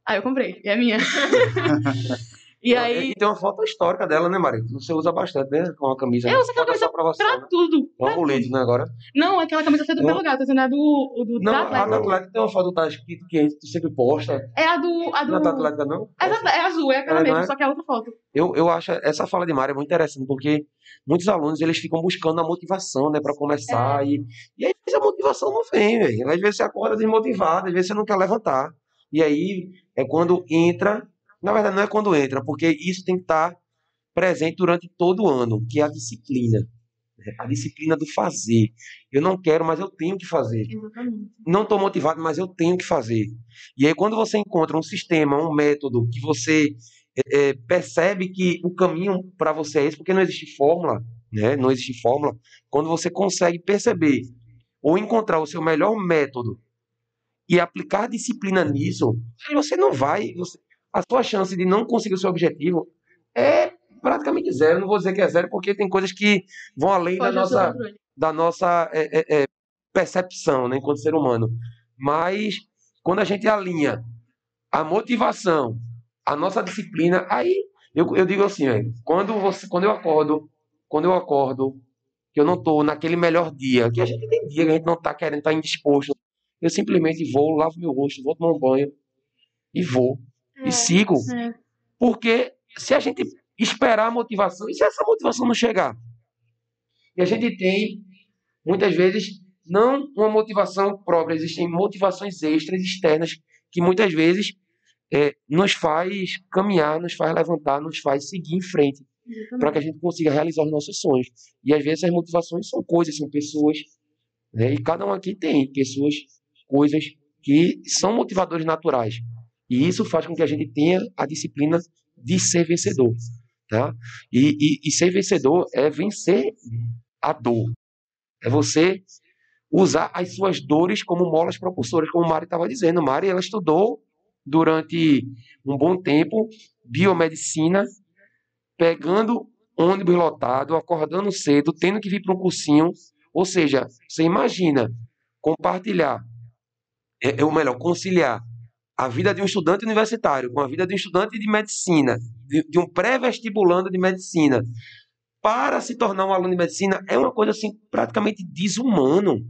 Aí eu comprei, e é minha. E aí... E tem uma foto histórica dela, né, Mari? Você usa bastante, né? Com a camisa. Eu uso aquela Foto da sua camisa aprovação, pra né? tudo. É um amuleto, né, agora? Não, aquela camisa foi do Não. Pelo Gato, não é do Não, da a da Atlética. Atlética tem uma foto da escrito que tu sempre posta. É a do... Não é da Atlética, não? É azul, é aquela Não mesmo, é? só que é outra foto. Eu acho essa fala de Mari é muito interessante, porque muitos alunos eles ficam buscando a motivação, né, para começar. E aí, às vezes, a motivação não vem, velho. Às vezes você acorda desmotivado, às vezes você não quer levantar. E aí é quando entra. Na verdade, não é quando entra, porque isso tem que estar presente durante todo o ano, que é a disciplina. A disciplina do fazer. Eu não quero, mas eu tenho que fazer. Exatamente. Não estou motivado, mas eu tenho que fazer. E aí, quando você encontra um sistema, um método, que você percebe que o caminho para você é esse, porque não existe fórmula, né? Não existe fórmula. Quando você consegue perceber ou encontrar o seu melhor método e aplicar disciplina nisso, você não vai. A sua chance de não conseguir o seu objetivo é praticamente zero. Não vou dizer que é zero, porque tem coisas que vão além Foge do seu controle. da nossa percepção, né, enquanto ser humano. Mas quando a gente alinha a motivação, a nossa disciplina, aí eu digo assim, quando eu acordo, que eu não estou naquele melhor dia, que a gente tem dia que a gente não está querendo, está indisposto, eu simplesmente vou, lavo meu rosto, vou tomar um banho e vou. E sigo. Porque se a gente esperar a motivação, e se essa motivação não chegar? E a gente tem, muitas vezes, não uma motivação própria, existem motivações extras, externas, que muitas vezes nos faz caminhar, nos faz levantar, nos faz seguir em frente, para que a gente consiga realizar os nossos sonhos. E às vezes as motivações são coisas, são pessoas, né? E cada um aqui tem pessoas, coisas que são motivadores naturais. E isso faz com que a gente tenha a disciplina de ser vencedor. Tá? E ser vencedor é vencer a dor. É você usar as suas dores como molas propulsoras, como Mari estava dizendo. Mari, ela estudou durante um bom tempo biomedicina, pegando ônibus lotado, acordando cedo, tendo que vir para um cursinho. Ou seja, você imagina compartilhar, ou melhor, conciliar a vida de um estudante universitário com a vida de um estudante de medicina, de um pré-vestibulando de medicina, para se tornar um aluno de medicina, é uma coisa assim praticamente desumano.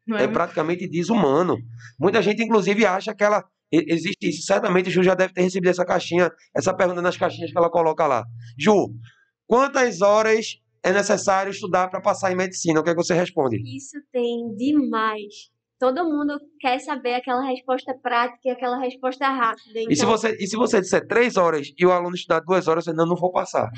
Não é Praticamente desumano. Muita gente, inclusive, acha que ela Existe isso. Certamente Ju já deve ter recebido essa caixinha, essa pergunta nas caixinhas que ela coloca lá. Ju, quantas horas é necessário estudar para passar em medicina? O que é que você responde? Isso tem demais. Todo mundo quer saber aquela resposta prática e aquela resposta rápida. E Então, se você disser 3 horas e o aluno estudar 2 horas, você não vou passar.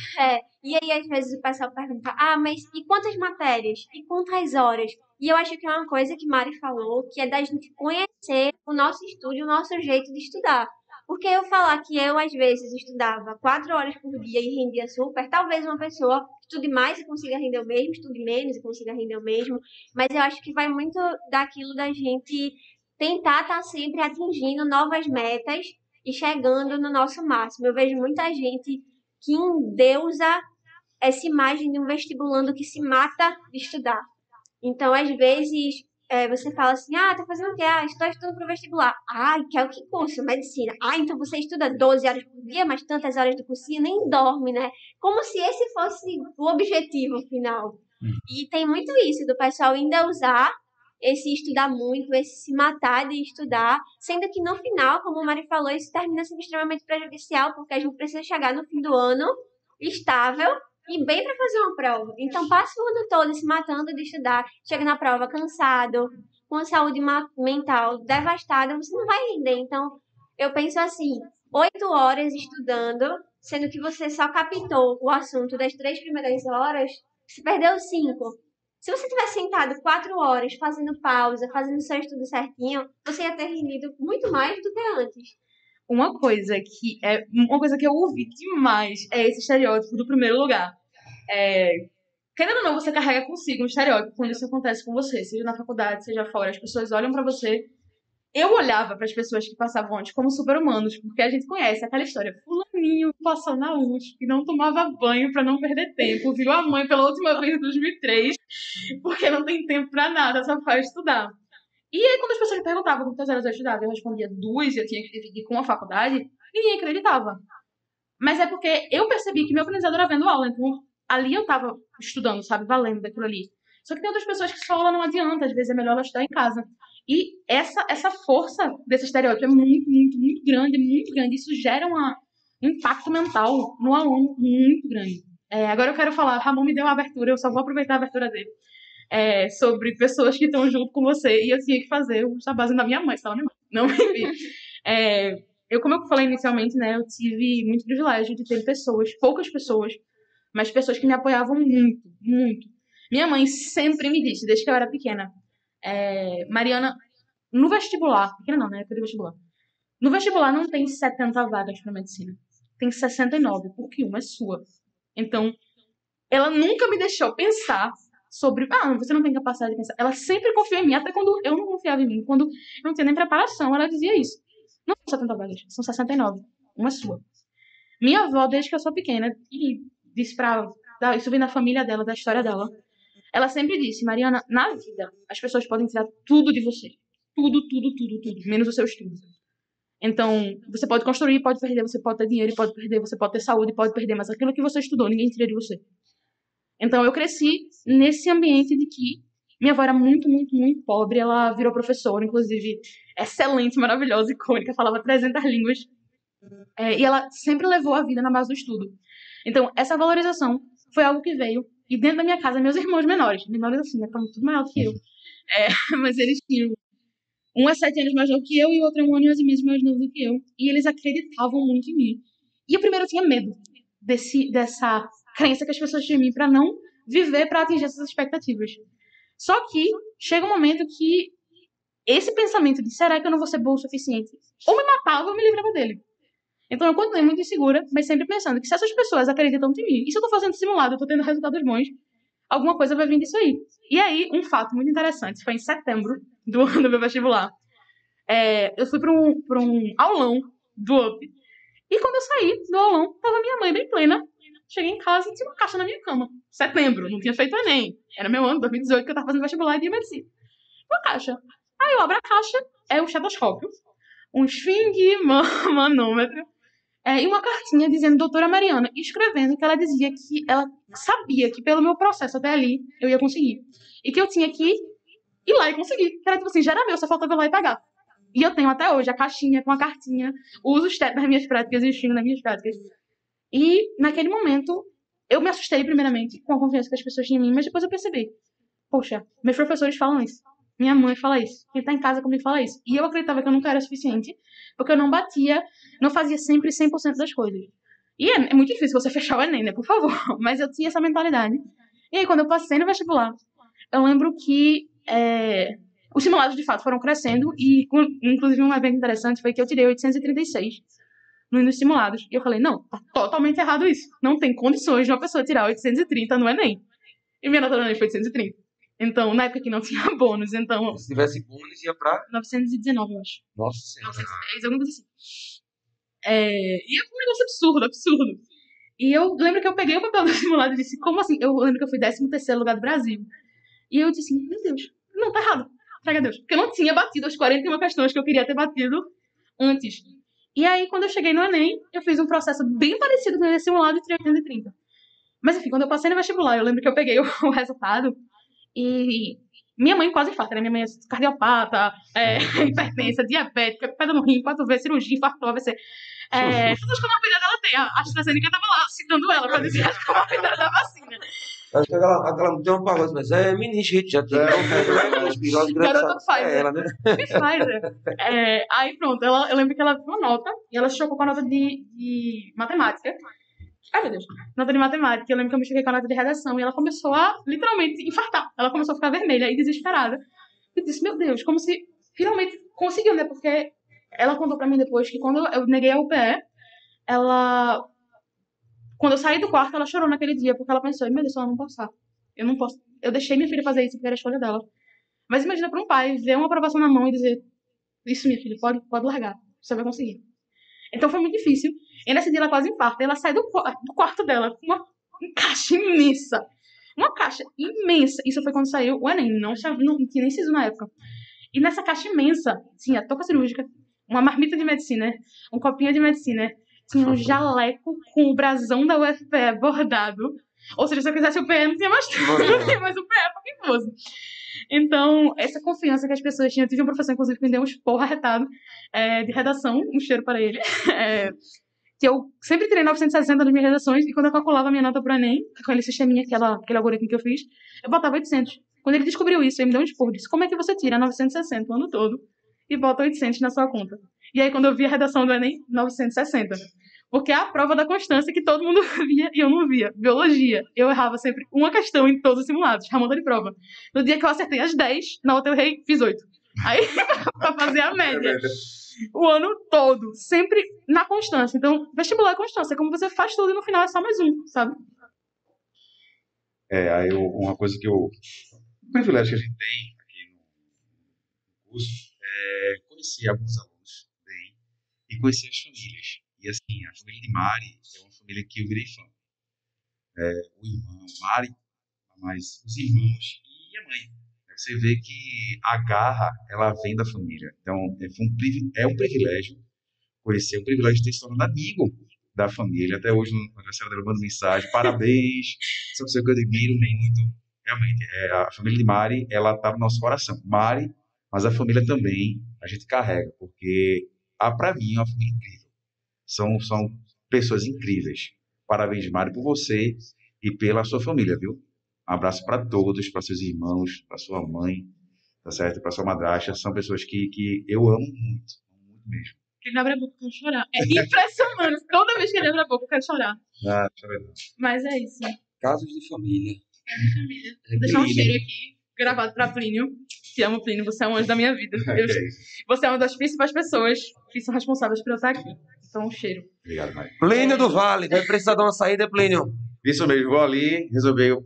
e aí às vezes o pessoal pergunta, mas e quantas matérias? E quantas horas? E eu acho que é uma coisa que Mari falou, que é da gente conhecer o nosso estudo e o nosso jeito de estudar. Porque eu falar que eu, às vezes, estudava 4 horas por dia e rendia super, talvez uma pessoa estude mais e consiga render o mesmo, estude menos e consiga render o mesmo. Mas eu acho que vai muito daquilo da gente tentar estar sempre atingindo novas metas e chegando no nosso máximo. Eu vejo muita gente que endeusa essa imagem de um vestibulando que se mata de estudar. Então, às vezes, você fala assim, tá fazendo o quê? Estou estudando para o vestibular. Quer o que curso? Medicina. Então você estuda 12 horas por dia, mas tantas horas do cursinho nem dorme, né? Como se esse fosse o objetivo final. E tem muito isso, do pessoal ainda usar esse estudar muito, esse se matar de estudar, sendo que no final, como o Mari falou, isso termina sendo extremamente prejudicial, porque a gente precisa chegar no fim do ano estável e bem para fazer uma prova. Então, passa o ano todo se matando de estudar, chega na prova cansado, com a saúde mental devastada, você não vai render. Então, eu penso assim, 8 horas estudando, sendo que você só captou o assunto das 3 primeiras horas, você perdeu 5. Se você tivesse sentado 4 horas fazendo pausa, fazendo seu estudo certinho, você ia ter rendido muito mais do que antes. Uma coisa que eu ouvi demais é esse estereótipo do primeiro lugar. Querendo ou não, você carrega consigo um estereótipo quando isso acontece com você, seja na faculdade, seja fora. As pessoas olham pra você. Eu olhava para as pessoas que passavam antes como super-humanos, porque a gente conhece aquela história. Fulaninho passou na USP, não tomava banho pra não perder tempo, viu a mãe pela última vez em 2003, porque não tem tempo pra nada, só faz estudar. E aí, quando as pessoas me perguntavam quantas horas eu estudava, eu respondia 2 e eu tinha que dividir com a faculdade, ninguém acreditava. Mas é porque eu percebi que meu aprendizado era vendo aula, então ali eu tava estudando, sabe, valendo daquilo ali. Só que tem outras pessoas que só aula não adianta, às vezes é melhor ela estudar em casa. E essa força desse estereótipo é muito, muito, muito grande, muito grande. Isso gera um impacto mental no aluno muito grande. Agora eu quero falar, Ramon me deu uma abertura, eu só vou aproveitar a abertura dele. Sobre pessoas que estão junto com você, e eu tinha que fazer o base da minha mãe, senão não me vi. Como eu falei inicialmente, né, eu tive muito privilégio de ter pessoas, poucas pessoas, mas pessoas que me apoiavam muito, muito. Minha mãe sempre me disse, desde que eu era pequena, Mariana, no vestibular, pequena não, né, época de vestibular, no vestibular não tem 70 vagas para medicina, tem 69, porque uma é sua. Então, ela nunca me deixou pensar sobre, você não tem capacidade de pensar. Ela sempre confiou em mim, até quando eu não confiava em mim, quando eu não tinha nem preparação, ela dizia isso. Não são 70 vagas, são 69, uma é sua. Minha avó, desde que eu sou pequena, e disse isso vem da família dela, da história dela, ela sempre disse, Mariana, na vida, as pessoas podem tirar tudo de você. Tudo, tudo, tudo, tudo, menos o seu estudo. Então, você pode construir, pode perder, você pode ter dinheiro, pode perder, você pode ter saúde, pode perder, mas aquilo que você estudou, ninguém tira de você. Então, eu cresci nesse ambiente de que minha avó era muito, muito, muito pobre, ela virou professora, inclusive, excelente, maravilhosa, icônica, falava 300 línguas, e ela sempre levou a vida na base do estudo. Então, essa valorização foi algo que veio, e dentro da minha casa, meus irmãos menores assim, né, estavam tudo maior que eu, mas eles tinham, um é 7 anos mais novo que eu, e o outro é 1 ano e 11 meses mais novo do que eu, e eles acreditavam muito em mim. E eu primeiro tinha medo dessa crença que as pessoas tinham em mim para não viver para atingir essas expectativas. Só que chega um momento que esse pensamento de será que eu não vou ser boa o suficiente, ou me matava ou me livrava dele. Então eu continuei muito insegura, mas sempre pensando que se essas pessoas acreditam em mim, e se eu tô fazendo simulado, eu tô tendo resultados bons, alguma coisa vai vir disso aí. E aí, um fato muito interessante, foi em setembro do meu vestibular. Eu fui para um aulão do UP. E quando eu saí do aulão, tava minha mãe bem plena. Cheguei em casa e tinha uma caixa na minha cama. Setembro, não tinha feito Enem. Era meu ano, 2018, que eu tava fazendo vestibular de medicina. Uma caixa. Aí eu abro a caixa, um estetoscópio, um esfingue, manômetro, e uma cartinha dizendo doutora Mariana, escrevendo que ela dizia que ela sabia que pelo meu processo até ali eu ia conseguir. E que eu tinha que ir lá e conseguir. Que era tipo assim, já era meu, só faltava ir lá e pagar. E eu tenho até hoje a caixinha com a cartinha, uso os testes nas minhas práticas e os filmes nas minhas práticas. E, naquele momento, eu me assustei, primeiramente, com a confiança que as pessoas tinham em mim, mas depois eu percebi, poxa, meus professores falam isso, minha mãe fala isso, quem tá em casa comigo fala isso. E eu acreditava que eu nunca era suficiente, porque eu não batia, não fazia sempre 100% das coisas. E é muito difícil você fechar o Enem, né, por favor. Mas eu tinha essa mentalidade. E aí, quando eu passei no vestibular, eu lembro que os simulados, de fato, foram crescendo. E, inclusive, um evento interessante foi que eu tirei 836 nos simulados. E eu falei, não, tá totalmente errado isso. Não tem condições de uma pessoa tirar 830 no Enem. E minha nota no Enem foi 830. Então, na época que não tinha bônus, então... Se tivesse bônus, ia pra... 919, eu acho. Nossa Senhora. 910, alguma coisa assim. E é um negócio absurdo. E eu lembro que eu peguei o papel do simulado e disse, como assim? Eu lembro que eu fui 13º lugar do Brasil. E eu disse, meu Deus, não, tá errado. Traga a Deus. Porque eu não tinha batido as 41 questões que eu queria ter batido antes. E aí, quando eu cheguei no Enem, eu fiz um processo bem parecido com o simulado e tirei 830. Mas enfim, quando eu passei no vestibular, eu lembro que eu peguei o resultado e... Minha mãe quase infarta, né? Minha mãe é cardiopata, hipertensa, diabética, pedra no rim, 4 vezes, cirurgia, infartou, AVC. Todas as comorbidades ela tem. A AstraZeneca tava lá citando ela pra dizer as comorbidades da vacina. Acho que aquela não tem um pagode, mas é meningite, já tinha Garota Pfizer. ela, né? Pfizer. Aí pronto, eu lembro que ela viu uma nota e ela chocou com a nota de matemática. Ai, meu Deus. Nota de matemática. Eu lembro que eu me choquei com a nota de redação e ela começou a, literalmente, infartar. Ela começou a ficar vermelha e desesperada. Eu disse, meu Deus, como se finalmente conseguiu, né? Porque ela contou pra mim depois que quando eu neguei a UPE, ela... Quando eu saí do quarto, ela chorou naquele dia, porque ela pensou, meu Deus, ela não passar. Eu não posso. Eu deixei minha filha fazer isso porque era a escolha dela. Mas imagina pra um pai ver uma aprovação na mão e dizer, isso, minha filha, pode largar. Você vai conseguir. Então foi muito difícil. E nesse dia ela quase infarta. Ela sai do quarto dela com uma caixa imensa. Uma caixa imensa. Isso foi quando saiu o Enem. Não tinha nem SISU na época. E nessa caixa imensa tinha touca cirúrgica, uma marmita de medicina, um copinho de medicina, tinha um jaleco com o brasão da UFPE bordado. Ou seja, se eu quisesse o PE, não tinha mais tudo. Não tinha mais o PE pra quem fosse. Então, essa confiança que as pessoas tinham. Eu tive um professor, inclusive, que me deu um esporro arretado de redação, um cheiro para ele. Que eu sempre tirei 960 nas minhas redações, e quando eu calculava a minha nota pro Enem, com aquele sisteminha, aquele algoritmo que eu fiz, eu botava 800. Quando ele descobriu isso, ele me deu um esporro. Disse, como é que você tira 960 o ano todo e bota 800 na sua conta? E aí, quando eu vi a redação do Enem, 960. Porque é a prova da constância que todo mundo via e eu não via. Biologia. Eu errava sempre uma questão em todos os simulados, ramada de prova. No dia que eu acertei as 10, na outra eu errei, fiz 8. Aí, pra fazer a média. O ano todo. Sempre na constância. Então, vestibular é constância. Como você faz tudo e no final é só mais um, sabe? Uma coisa que o privilégio que a gente tem aqui no curso é conhecer alguns alunos bem e conhecer as famílias. E assim, a família de Mari é uma família que eu virei fã. O irmão, Mari, mas os irmãos e a mãe. Você vê que a garra, ela vem da família. Então, é um privilégio conhecer, um privilégio de ter se tornado amigo da família. Até hoje, no aniversário dela, eu mando mensagem, parabéns, essa pessoa que eu admiro muito. Realmente, a família de Mari, ela está no nosso coração. Mari, mas a família também, a gente carrega, porque, para mim, é uma família incrível. São pessoas incríveis. Parabéns, Mari, por você e pela sua família, viu? Um abraço para todos, para seus irmãos, para sua mãe, tá certo? Para sua madrasta. São pessoas que eu amo muito mesmo. Ele abre a boca, eu quero chorar. É impressionante. Toda vez que ele abre a boca, eu quero chorar. Chora não. Mas é isso. Casos de família. Casos de família. Vou deixar um cheiro aqui, gravado para Plínio. Te amo, Plínio. Você é um anjo da minha vida. Você é uma das principais pessoas que são responsáveis por eu estar aqui. Então, um cheiro. Obrigado, Mari. Plínio do Vale. Vai precisar dar uma saída, Plínio. Isso mesmo, vou ali resolver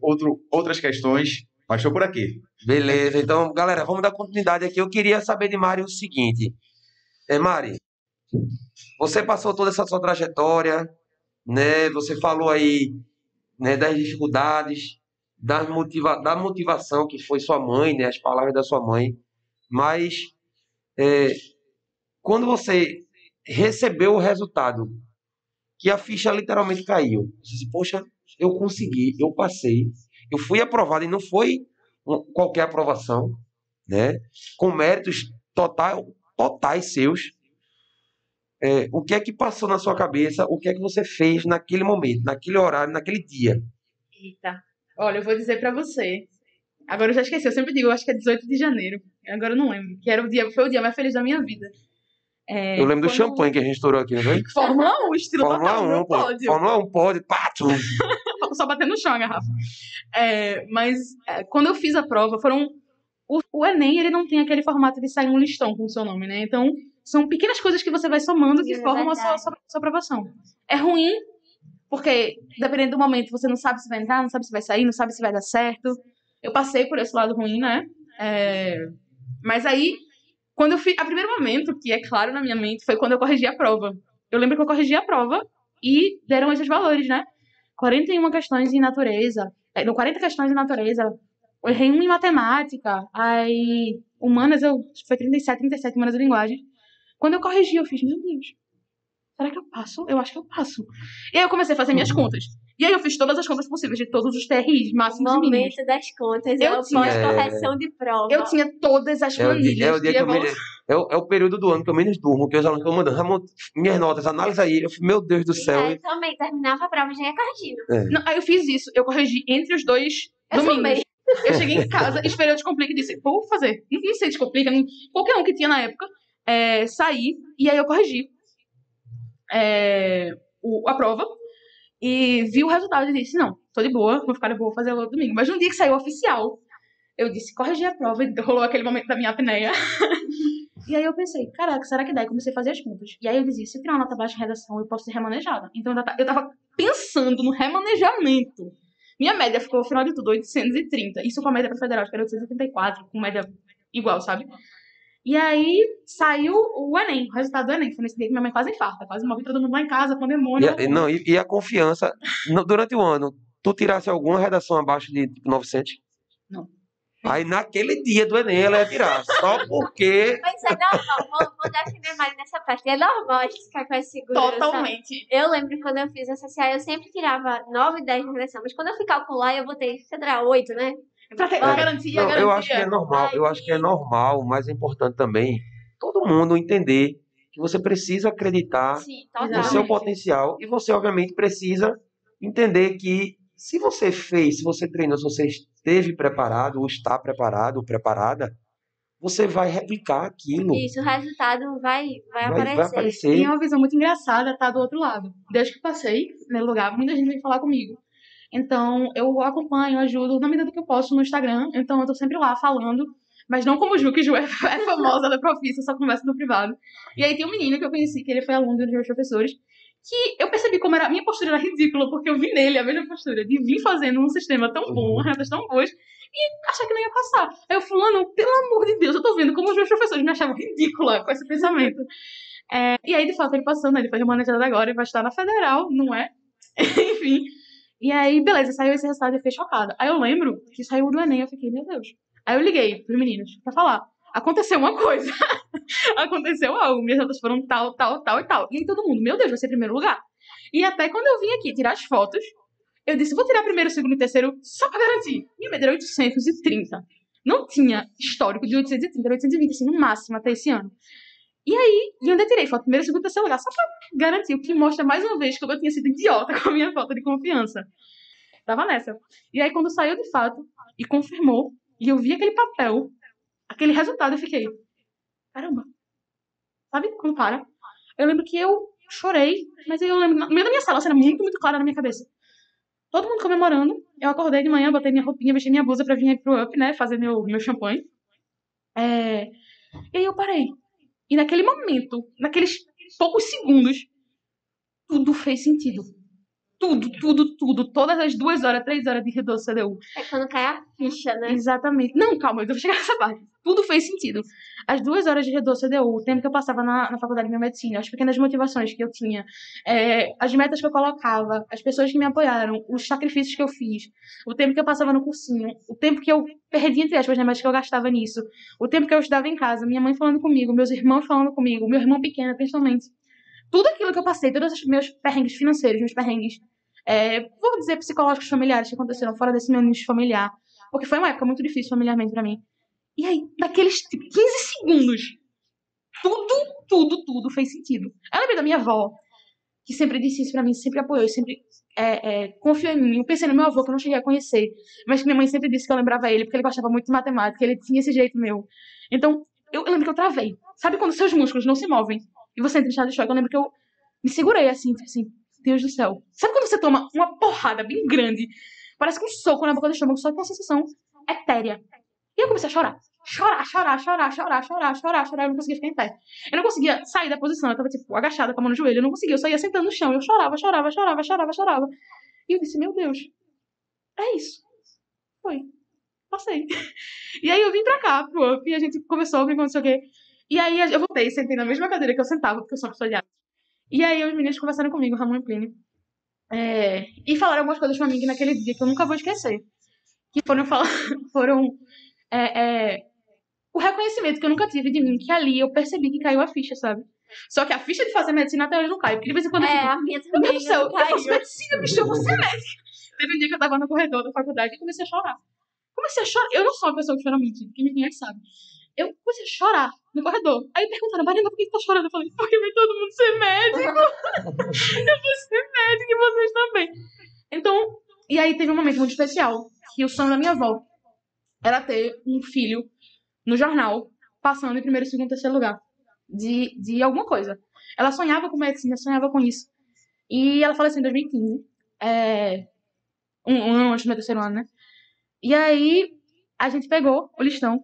outras questões, mas estou por aqui. Beleza, então, galera, vamos dar continuidade aqui. Eu queria saber de Mari o seguinte. Mari, você passou toda essa sua trajetória, né? Você falou aí, né, das dificuldades, da motivação que foi sua mãe, né? As palavras da sua mãe. Mas, quando você recebeu o resultado, que a ficha literalmente caiu, você disse, poxa, eu consegui, eu passei, eu fui aprovado, e não foi qualquer aprovação, né? Com méritos totais seus. O que é que passou na sua cabeça? O que é que você fez naquele momento, naquele horário, naquele dia? Eita. Olha, eu vou dizer pra você. Agora eu já esqueci, eu sempre digo, eu acho que é 18 de janeiro. Agora eu não lembro. Que foi o dia mais feliz da minha vida. Eu lembro do Quando- champanhe que a gente estourou aqui, não foi? Fórmula 1, estilo Fórmula total, 1, meu pô. pódio. Fórmula 1 pode, pá, tum. Só batendo no chão a garrafa. Mas quando eu fiz a prova, o Enem, ele não tem aquele formato de sair um listão com o seu nome, né? Então, são pequenas coisas que você vai somando que É formam a verdade. sua aprovação. É ruim, porque dependendo do momento, você não sabe se vai entrar, não sabe se vai sair, não sabe se vai dar certo. Eu passei por esse lado ruim, né? Mas aí, quando eu fiz. O primeiro momento, que é claro na minha mente, foi quando eu corrigi a prova. Eu lembro que eu corrigi a prova e deram esses valores, né? 41 questões em natureza. Não, 40 questões em natureza. Eu errei uma em matemática. Aí, humanas, foi 37 humanas e linguagem. Quando eu corrigi, eu fiz, meu Deus, será que eu passo? Eu acho que eu passo. E aí eu comecei a fazer minhas contas. E aí eu fiz todas as contas possíveis de todos os TRIs, máximos e mínimos. Momento das contas, Eu é o tinha- pós-correção de prova. Eu tinha todas as planilhas. É o dia que eu menos. É o período do ano que eu menos durmo, que os alunos estão mandando. Ramon, minhas notas, analisa aí. Eu falei, meu Deus do céu. Eu também terminava a prova e já ia corrigindo. Não, aí eu fiz isso. Eu corrigi entre os dois Eu domingos. também. Eu cheguei em casa, esperei o Descomplica e disse, vou fazer. Não sei Descomplica, qualquer um que tinha na época. Saí, e aí eu corrigi a prova. E vi o resultado e disse, não, tô de boa, vou ficar de boa, vou fazer o outro domingo. Mas no dia que saiu oficial, eu disse, corrigi a prova, e rolou aquele momento da minha apneia. E aí eu pensei, caraca, será que dá? E comecei a fazer as contas. E aí eu dizia, se eu tirar uma nota baixa em redação, eu posso ser remanejada. Então eu tava pensando no remanejamento. Minha média ficou, no final de tudo, 830. Isso com a média pra federal, acho que era 834, com média igual, sabe? E aí saiu o Enem, o resultado do Enem. Foi nesse dia que minha mãe quase infarta, quase morre todo mundo lá em casa, com demônio. E a confiança. Durante o ano, tu tirasse alguma redação abaixo de tipo 900? Não. Aí naquele dia do Enem ela ia tirar. Só porque. Mas é normal, vou defender mais nessa parte. É normal a gente ficar com essa segurança. Totalmente. Eu lembro quando eu fiz a social, eu sempre tirava 9, 10 na redação. Mas quando eu fui calcular, eu botei, sei lá, 8, né? Pra ter garantia, Não, garantia. eu acho que é normal. Eu acho que é normal, mas é importante também todo mundo entender que você precisa acreditar Sim, no total. seu potencial e você, obviamente, precisa entender que se você fez, se você treinou, se você esteve preparado ou está preparado ou preparada, você vai replicar aquilo. Isso, o resultado vai Vai aparecer. aparecer. E é uma visão muito engraçada tá do outro lado. Desde que eu passei no lugar, muita gente vem falar comigo. Então, eu acompanho, ajudo na medida do que eu posso no Instagram. Então, eu tô sempre lá falando. Mas não como Ju, que Ju é famosa da profissa, só conversa no privado. E aí tem um menino que eu conheci, que ele foi aluno de um dos meus professores, que eu percebi como a minha postura era ridícula, porque eu vi nele a mesma postura, de vir fazendo um sistema tão bom, retas tão boas, e achar que não ia passar. Aí eu, fulano, pelo amor de Deus, eu tô vendo como os meus professores me achavam ridícula com esse pensamento. E aí, de fato, ele passou, né? Ele foi remanejado agora e vai estar na federal, não é? Enfim. E aí, beleza, saiu esse resultado e eu fiquei chocada. Aí eu lembro que saiu do Enem, eu fiquei, meu Deus. Aí eu liguei pros meninos pra falar, aconteceu uma coisa. Aconteceu algo, minhas notas foram tal, tal, tal e tal. E aí todo mundo, meu Deus, vai ser primeiro lugar. E até quando eu vim aqui tirar as fotos, eu disse, vou tirar primeiro, segundo e terceiro só pra garantir. Minha média era 830. Não tinha histórico de 830, era 820, assim, no máximo, até esse ano. E aí, eu ainda tirei foto primeiro, segundo e terceiro lugar, só pra garantir, o que mostra mais uma vez como eu tinha sido idiota com a minha falta de confiança. Tava nessa. E aí, quando saiu de fato e confirmou, e eu vi aquele papel, aquele resultado, eu fiquei, caramba. Sabe quando para? Eu lembro que eu chorei, mas eu lembro, no meio da minha sala, a cena muito, muito clara na minha cabeça. Todo mundo comemorando, eu acordei de manhã, botei minha roupinha, vesti minha blusa pra vir aí pro Up, né, fazer meu champanhe. E aí eu parei. E naquele momento, naqueles poucos segundos, tudo fez sentido. Tudo. Todas as 2 horas, 3 horas de redondo CDU. É quando cai a ficha, né? Exatamente. Não, calma, eu vou chegar nessa parte. Tudo fez sentido. As 2 horas de redondo CDU, o tempo que eu passava na faculdade de biomedicina, as pequenas motivações que eu tinha, as metas que eu colocava, as pessoas que me apoiaram, os sacrifícios que eu fiz, o tempo que eu passava no cursinho, o tempo que eu perdi, entre aspas, né, mas que eu gastava nisso, o tempo que eu estudava em casa, minha mãe falando comigo, meus irmãos falando comigo, meu irmão pequeno, principalmente. Tudo aquilo que eu passei, todos os meus perrengues financeiros, meus perrengues, vou dizer psicológicos familiares que aconteceram fora desse meu nicho familiar, porque foi uma época muito difícil familiarmente pra mim. E aí, naqueles 15 segundos, tudo fez sentido. Eu lembrei da minha avó, que sempre disse isso pra mim, sempre apoiou, sempre confiou em mim. Eu pensei no meu avô, que eu não cheguei a conhecer, mas que minha mãe sempre disse que eu lembrava ele, porque ele gostava muito de matemática, ele tinha esse jeito meu. Então, eu lembro que eu travei. Sabe quando seus músculos não se movem e você entra em estado de choque? Eu lembro que eu me segurei assim, Deus do céu. Sabe quando você toma uma porrada bem grande, parece que um soco na boca do estômago, só que uma sensação etérea. E eu comecei a chorar. Chorar. Eu não conseguia ficar em pé. Eu não conseguia sair da posição. Eu tava, agachada com a mão no joelho. Eu não conseguia. Eu só ia sentando no chão. Eu chorava. E eu disse, meu Deus, é isso. Foi. Passei. E aí eu vim pra cá, pro UP, e a gente começou a brincar, não sei o quê. E aí eu voltei, sentei na mesma cadeira que eu sentava, porque eu sou uma pessoa de arte. E aí os meninos conversaram comigo, Ramon e Plínio. E falaram algumas coisas pra mim que naquele dia que eu nunca vou esquecer. Que foram o reconhecimento que eu nunca tive de mim, que ali eu percebi que caiu a ficha, sabe? Só que a ficha de fazer medicina até hoje não cai, porque de vez em quando eu fico, A minha meu Deus também do céu, não eu faço caiu. medicina, bicho, eu vou ser médica. Teve um dia que eu tava no corredor da faculdade e comecei a chorar. Eu não sou uma pessoa que chora muito, quem me conhece sabe. Eu comecei a chorar no corredor. Aí perguntaram, Marina, por que tu tá chorando? Eu falei, porque vai todo mundo ser médico. Eu vou ser médica e vocês também. Então, e aí teve um momento muito especial, que o sonho da minha avó era ter um filho no jornal, passando em primeiro, segundo, terceiro lugar de alguma coisa. Ela sonhava com medicina, sonhava com isso. E ela faleceu em 2015, um ano antes do meu terceiro ano, né? E aí a gente pegou o listão,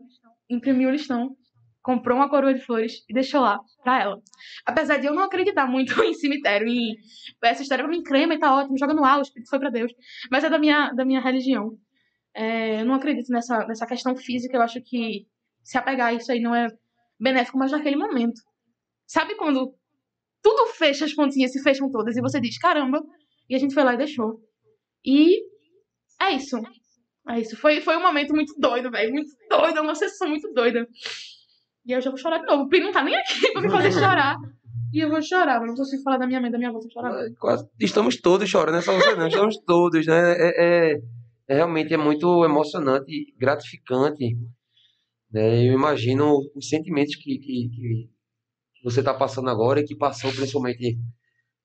imprimiu o listão, comprou uma coroa de flores e deixou lá pra ela. Apesar de eu não acreditar muito em cemitério, em essa história pra mim, crema e tá ótimo, joga no ar, o espírito foi pra Deus. Mas é da minha religião. Eu não acredito nessa questão física, eu acho que se apegar a isso aí não é benéfico, mas naquele momento. Sabe quando tudo fecha, as pontinhas se fecham todas e você diz, caramba, e a gente foi lá e deixou. E é isso. É isso. Foi um momento muito doido, velho. Muito doido, uma sessão muito doida. E eu já vou chorar de novo. O Pino não tá nem aqui pra me fazer chorar. E eu vou chorar, mas não consigo falar da minha mãe, da minha avó, sem chorar. Estamos todos chorando, não é só você não, estamos todos, né? Realmente é muito emocionante e gratificante, né? Eu imagino os sentimentos que você está passando agora e que passou principalmente,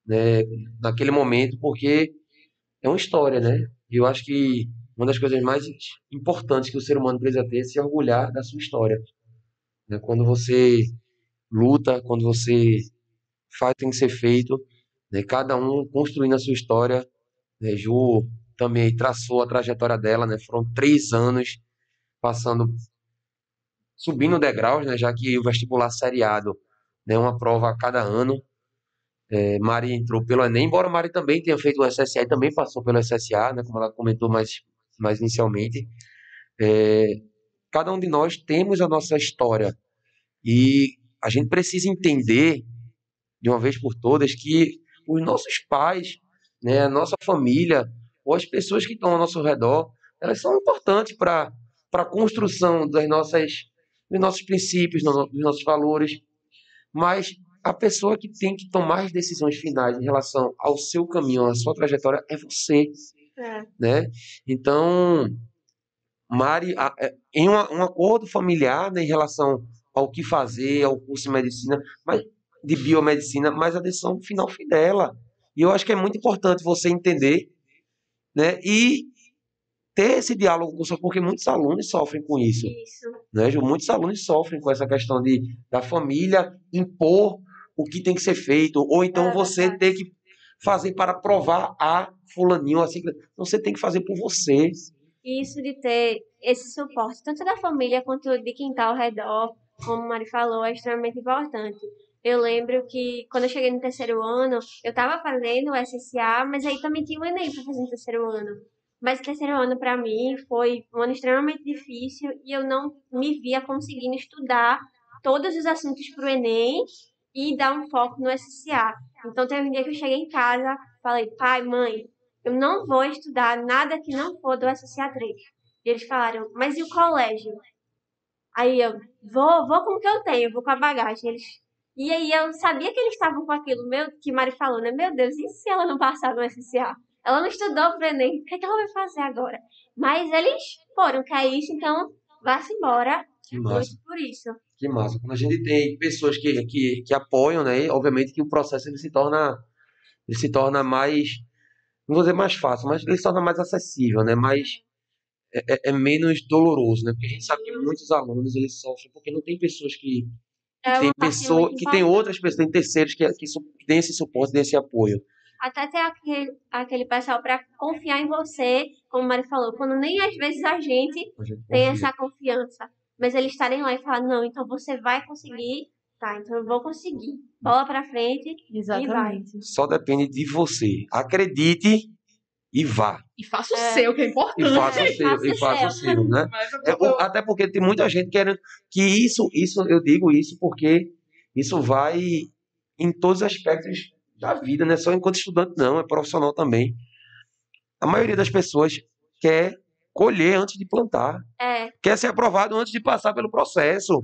né, naquele momento, porque é uma história, né? E eu acho que uma das coisas mais importantes que o ser humano precisa ter é se orgulhar da sua história, né? Quando você luta, quando você faz o que tem que ser feito, né? Cada um construindo a sua história, né? Ju também traçou a trajetória dela, né? Foram 3 anos passando, subindo degraus, né? Já que o vestibular seriado, né? É uma prova a cada ano. Mari entrou pelo Enem, embora Mari também tenha feito o SSA e também passou pelo SSA, né? Como ela comentou mais inicialmente. É, Cada um de nós temos a nossa história e a gente precisa entender de uma vez por todas que os nossos pais, né, a nossa família ou as pessoas que estão ao nosso redor, elas são importantes para a construção dos nossos princípios, dos nossos valores, mas a pessoa que tem que tomar as decisões finais em relação ao seu caminho, à sua trajetória, é você, É. né? Então, Mari, em um acordo familiar, né, em relação ao que fazer, ao curso de medicina, mas de biomedicina, mas a decisão final foi dela. E eu acho que é muito importante você entender, né, e ter esse diálogo com você, porque muitos alunos sofrem com isso, Isso. né, Ju? Muitos alunos sofrem com essa questão da família impor o que tem que ser feito, ou então você verdade. ter que fazer para provar a fulaninho, assim, então você tem que fazer por você. Isso de ter esse suporte, tanto da família quanto de quem está ao redor, como a Mari falou, é extremamente importante. Eu lembro que quando eu cheguei no terceiro ano, eu estava fazendo o SSA, mas aí também tinha o Enem para fazer no terceiro ano. Mas o terceiro ano, para mim, foi um ano extremamente difícil e eu não me via conseguindo estudar todos os assuntos para o Enem e dar um foco no SSA. Então, teve um dia que eu cheguei em casa, falei, pai, mãe, eu não vou estudar nada que não for do SSA3. E eles falaram, mas e o colégio? Aí eu, vou com o que eu tenho, vou com a bagagem. E aí eu sabia que eles estavam com aquilo, que Mari falou, né? Meu Deus, e se ela não passar no SSA? Ela não estudou pro Enem, o que ela vai fazer agora? Mas eles foram, que é isso, então vá-se embora. Que massa. Lute por isso. Que massa. Quando a gente tem pessoas que apoiam, né? Obviamente que o processo ele se torna mais, não vou dizer mais fácil, mas ele se torna mais acessível, né? É menos doloroso, né? Porque a gente sabe que muitos alunos eles sofrem porque não tem pessoas É tem uma parte muito que tem importante. outras pessoas, tem terceiros que têm esse suporte, desse apoio. Até ter aquele pessoal para confiar em você, como o Mari falou, quando nem às vezes a gente A gente tem confia. essa confiança. Mas eles estarem lá e falar, não, então você vai conseguir. Tá, então eu vou conseguir. Bola pra frente e vai. Exatamente. Só depende de você. Acredite e vá. E faça o É. seu, que é E importante. faça o seu, Faça e o faça o seu. seu, né? Mas eu Até porque tem muita gente querendo que eu digo isso porque isso vai em todos os aspectos da vida, não é só enquanto estudante, não, é profissional também. A maioria das pessoas quer colher antes de plantar, É, quer ser aprovado antes de passar pelo processo.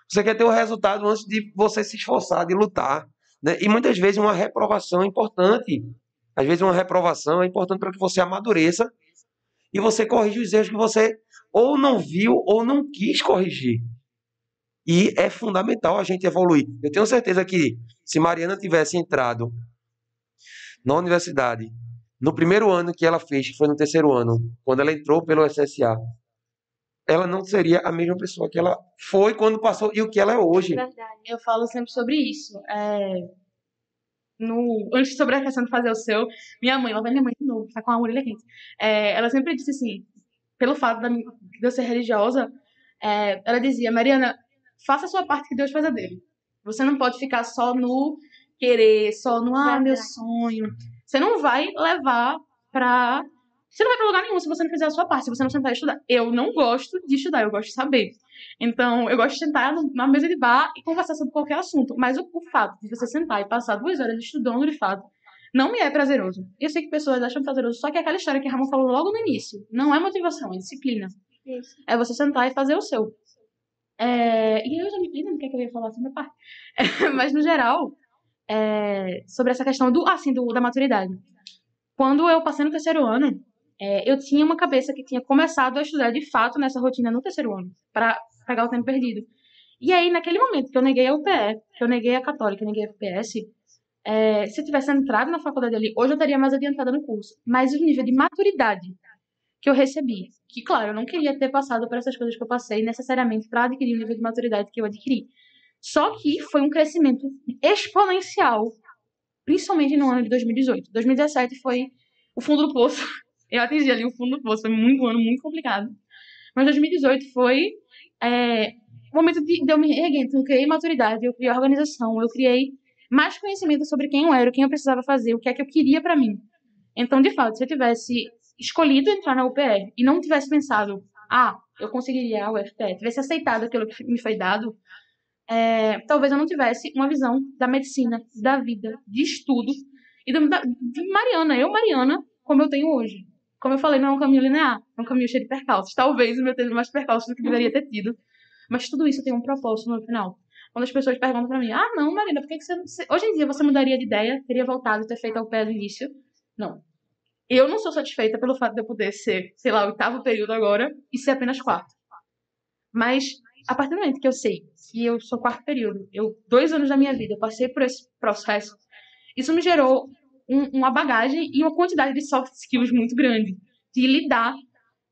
Você quer ter o resultado antes de você se esforçar, de lutar, né? E muitas vezes uma reprovação é importante. Às vezes uma reprovação é importante para que você amadureça e você corrija os erros que você ou não viu ou não quis corrigir. E é fundamental a gente evoluir. Eu tenho certeza que se Mariana tivesse entrado na universidade no primeiro ano que ela fez, que foi no terceiro ano, quando ela entrou pelo SSA, ela não seria a mesma pessoa que ela foi quando passou e o que ela é hoje. verdade. Eu falo sempre sobre isso. Antes sobre a questão de fazer o seu, minha mãe, ela vai minha mãe de novo, tá com a orelha quente. Ela sempre disse assim, pelo fato de eu ser religiosa, ela dizia, Mariana, faça a sua parte que Deus faz a dele. Você não pode ficar só no querer, só no, meu Verdade. sonho. Você não vai levar pra... Você não vai pra lugar nenhum se você não fizer a sua parte, se você não sentar e estudar. Eu não gosto de estudar, eu gosto de saber. Então, eu gosto de sentar na mesa de bar e conversar sobre qualquer assunto. Mas o fato de você sentar e passar 2 horas estudando, de fato, não me é prazeroso. Eu sei que pessoas acham prazeroso, só que é aquela história que a Ramon falou logo no início. Não é motivação, é disciplina. Isso. É você sentar e fazer o seu. E eu já me perdi no que eu ia falar sobre a parte. Mas, no geral, sobre essa questão da maturidade. Quando eu passei no terceiro ano, eu tinha uma cabeça que tinha começado a estudar de fato nessa rotina no terceiro ano, para pegar o tempo perdido. E aí, naquele momento que eu neguei a UPE, que eu neguei a Católica, eu neguei a FPS, se eu tivesse entrado na faculdade ali, hoje eu estaria mais adiantada no curso. Mas o nível de maturidade que eu recebi, que, claro, eu não queria ter passado por essas coisas que eu passei necessariamente para adquirir o nível de maturidade que eu adquiri. Só que foi um crescimento exponencial, principalmente no ano de 2018. 2017 foi o fundo do poço. Eu atingi ali o fundo do poço, foi um ano muito complicado. Mas 2018 foi o momento de eu me erguer. Então, eu criei maturidade, eu criei organização, eu criei mais conhecimento sobre quem eu era, o que eu precisava fazer, o que é que eu queria pra mim. Então, de fato, se eu tivesse escolhido entrar na UPE e não tivesse pensado, eu conseguiria a UFPE, tivesse aceitado aquilo que me foi dado, talvez eu não tivesse uma visão da medicina, da vida, de estudo e de Mariana, Mariana, como eu tenho hoje. Como eu falei, não é um caminho linear, é um caminho cheio de percalços. Talvez o meu teve mais percalços do que deveria ter tido, mas tudo isso tem um propósito no final. Quando as pessoas perguntam pra mim, não, Marina, por que você... Hoje em dia você mudaria de ideia, teria voltado e ter feito a UPE do início? Não. Eu não sou satisfeita pelo fato de eu poder ser, sei lá, o 8º período agora e ser apenas 4º. Mas, a partir do momento que eu sei que eu sou 4º período, 2 anos da minha vida, eu passei por esse processo, isso me gerou uma bagagem e uma quantidade de soft skills muito grande. De lidar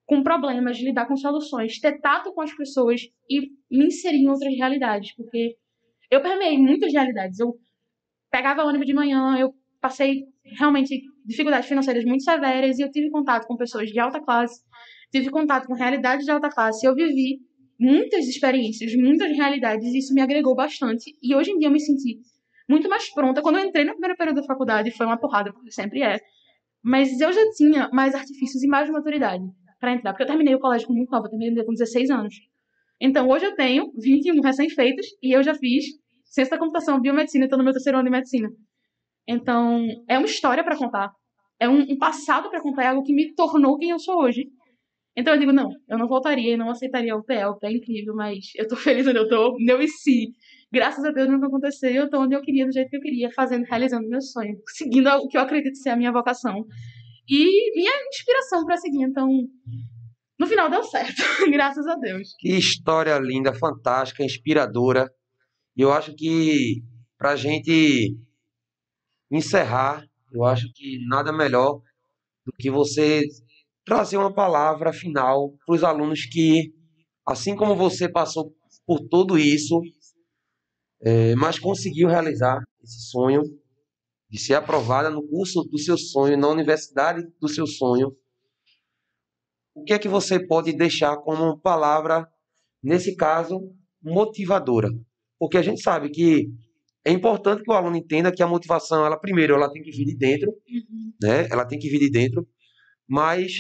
com problemas, de lidar com soluções, ter tato com as pessoas e me inserir em outras realidades. Porque eu permeei muitas realidades. Eu pegava ônibus de manhã, eu passei realmente dificuldades financeiras muito severas e eu tive contato com pessoas de alta classe, tive contato com realidades de alta classe, eu vivi muitas experiências, muitas realidades e isso me agregou bastante e hoje em dia eu me senti muito mais pronta. Quando eu entrei no primeiro período da faculdade, foi uma porrada, porque sempre é, mas eu já tinha mais artifícios e mais maturidade para entrar, porque eu terminei o colégio com muito nova, eu terminei com 16 anos. Então hoje eu tenho 21 recém-feitos e eu já fiz ciência da computação, biomedicina, estou no meu terceiro ano de medicina. Então, é uma história para contar. É um passado para contar, é algo que me tornou quem eu sou hoje. Então eu digo, não, eu não voltaria, eu não aceitaria o PE é incrível, mas eu tô feliz onde eu tô, meu e se. Graças a Deus nunca aconteceu, eu tô onde eu queria, do jeito que eu queria, fazendo, realizando meu sonho, seguindo o que eu acredito ser a minha vocação. E minha inspiração para seguir, então, No final deu certo, graças a Deus. Que história linda, fantástica, inspiradora. E eu acho que, para a gente encerrar, eu acho que nada melhor do que você trazer uma palavra final para os alunos que, assim como você passou por tudo isso, mas conseguiu realizar esse sonho de ser aprovada no curso do seu sonho, na universidade do seu sonho. O que é que você pode deixar como palavra, nesse caso, motivadora? Porque a gente sabe que é importante que o aluno entenda que a motivação, ela primeiro, ela tem que vir de dentro, né? Ela tem que vir de dentro, mas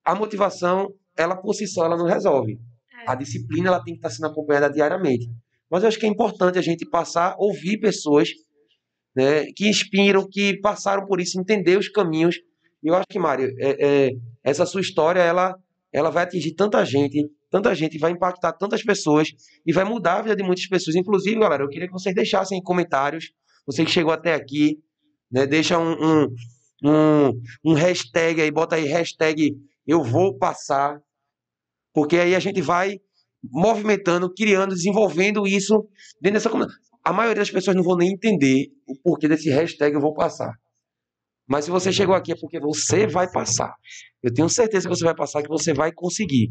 a motivação, ela por si só, ela não resolve. A disciplina, ela tem que estar sendo acompanhada diariamente. Mas eu acho que é importante a gente passar, ouvir pessoas, né, que inspiram, que passaram por isso, entender os caminhos. E eu acho que, Mário, essa sua história, ela vai atingir tanta gente, vai impactar tantas pessoas e vai mudar a vida de muitas pessoas. Inclusive, galera, eu queria que vocês deixassem em comentários, você que chegou até aqui, né, deixa um hashtag aí, bota aí hashtag eu vou passar, porque aí a gente vai movimentando, criando, desenvolvendo isso dentro dessa comunidade. A maioria das pessoas não vão nem entender o porquê desse hashtag eu vou passar. Mas se você chegou aqui é porque você vai passar. Eu tenho certeza que você vai passar, que você vai conseguir.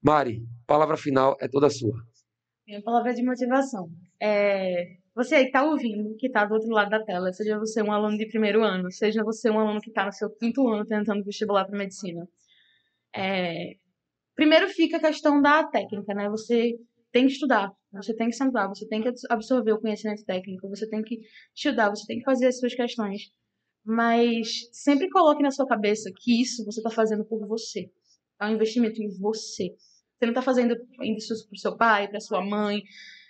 Mari, palavra final é toda sua. Minha palavra de motivação. Você aí que está ouvindo, que está do outro lado da tela, seja você um aluno de primeiro ano, seja você um aluno que está no seu 5º ano tentando vestibular para medicina. Primeiro fica a questão da técnica, né? Você tem que estudar, você tem que sentar, você tem que absorver o conhecimento técnico, você tem que estudar, você tem que fazer as suas questões. Mas sempre coloque na sua cabeça que isso você está fazendo por você. É um investimento em você. Você não está fazendo isso para o seu pai, para sua mãe.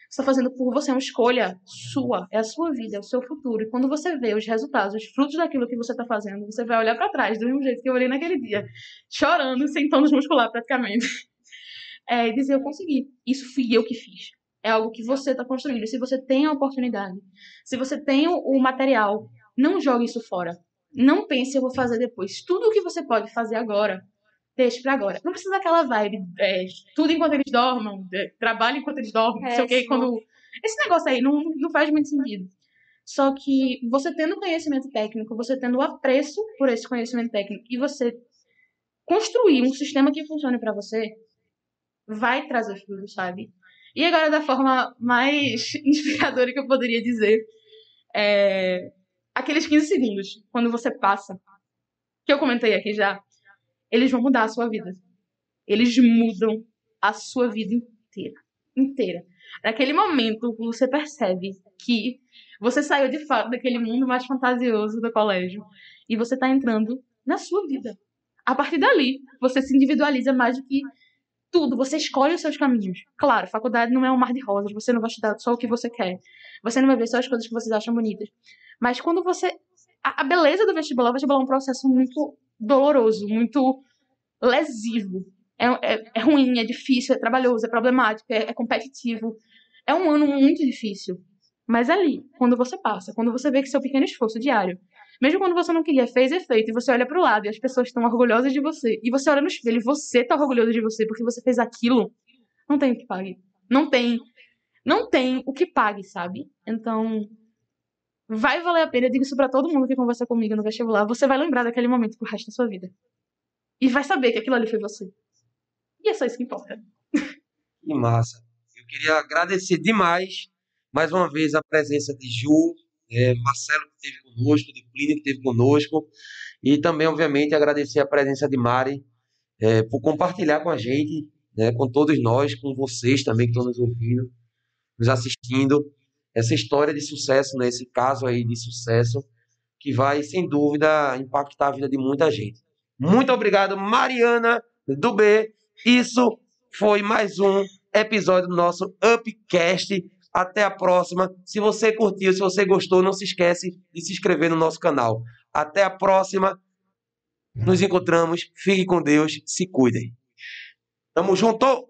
Você está fazendo por você, é uma escolha sua, é a sua vida, é o seu futuro. E quando você vê os resultados, os frutos daquilo que você está fazendo, você vai olhar para trás do mesmo jeito que eu olhei naquele dia, chorando, sem tônus muscular praticamente. E dizer, eu consegui. Isso fui eu que fiz. É algo que você está construindo. Se você tem a oportunidade, se você tem o material, não jogue isso fora. Não pense, eu vou fazer depois. Tudo o que você pode fazer agora, deixe pra agora. Não precisa daquela vibe, tudo enquanto eles dormam, trabalho enquanto eles dormem, não sei o que, quando... Esse negócio aí não faz muito sentido. Só que você tendo conhecimento técnico, você tendo apreço por esse conhecimento técnico e você construir um sistema que funcione pra você, vai trazer frutos, sabe? E agora, da forma mais inspiradora que eu poderia dizer, aqueles 15 segundos, quando você passa, que eu comentei aqui já, eles vão mudar a sua vida. Eles mudam a sua vida inteira. Inteira. Naquele momento, você percebe que você saiu de fato daquele mundo mais fantasioso do colégio e você está entrando na sua vida. A partir dali, você se individualiza mais do que tudo. Você escolhe os seus caminhos. Claro, faculdade não é um mar de rosas. Você não vai estudar só o que você quer. Você não vai ver só as coisas que vocês acham bonitas. Mas quando você... A beleza do vestibular, o vestibular é um processo muito doloroso, muito lesivo. É ruim, é difícil, é trabalhoso, é problemático, é competitivo. É um ano muito difícil. Mas ali, quando você passa, quando você vê que seu pequeno esforço diário, mesmo quando você não queria, fez efeito, e você olha pro lado e as pessoas estão orgulhosas de você, e você olha no espelho e você tá orgulhoso de você porque você fez aquilo, não tem o que pague. Não tem o que pague, sabe? Então, vai valer a pena. Eu digo isso pra todo mundo que conversa comigo no vestibular. Você vai lembrar daquele momento pro resto da sua vida. E vai saber que aquilo ali foi você. E é só isso que importa. Que massa. Eu queria agradecer demais, mais uma vez, a presença de Ju, Marcelo que esteve conosco, de Plínio que esteve conosco, e também, obviamente, agradecer a presença de Mari, por compartilhar com a gente, né, com todos nós, com vocês também que estão nos ouvindo, nos assistindo, essa história de sucesso, né, esse caso aí de sucesso, que vai, sem dúvida, impactar a vida de muita gente. Muito obrigado, Mariana do B. Isso foi mais um episódio do nosso Upcast. Até a próxima. Se você curtiu, se você gostou, não se esquece de se inscrever no nosso canal. Até a próxima. Nos encontramos. Fiquem com Deus. Se cuidem. Tamo junto!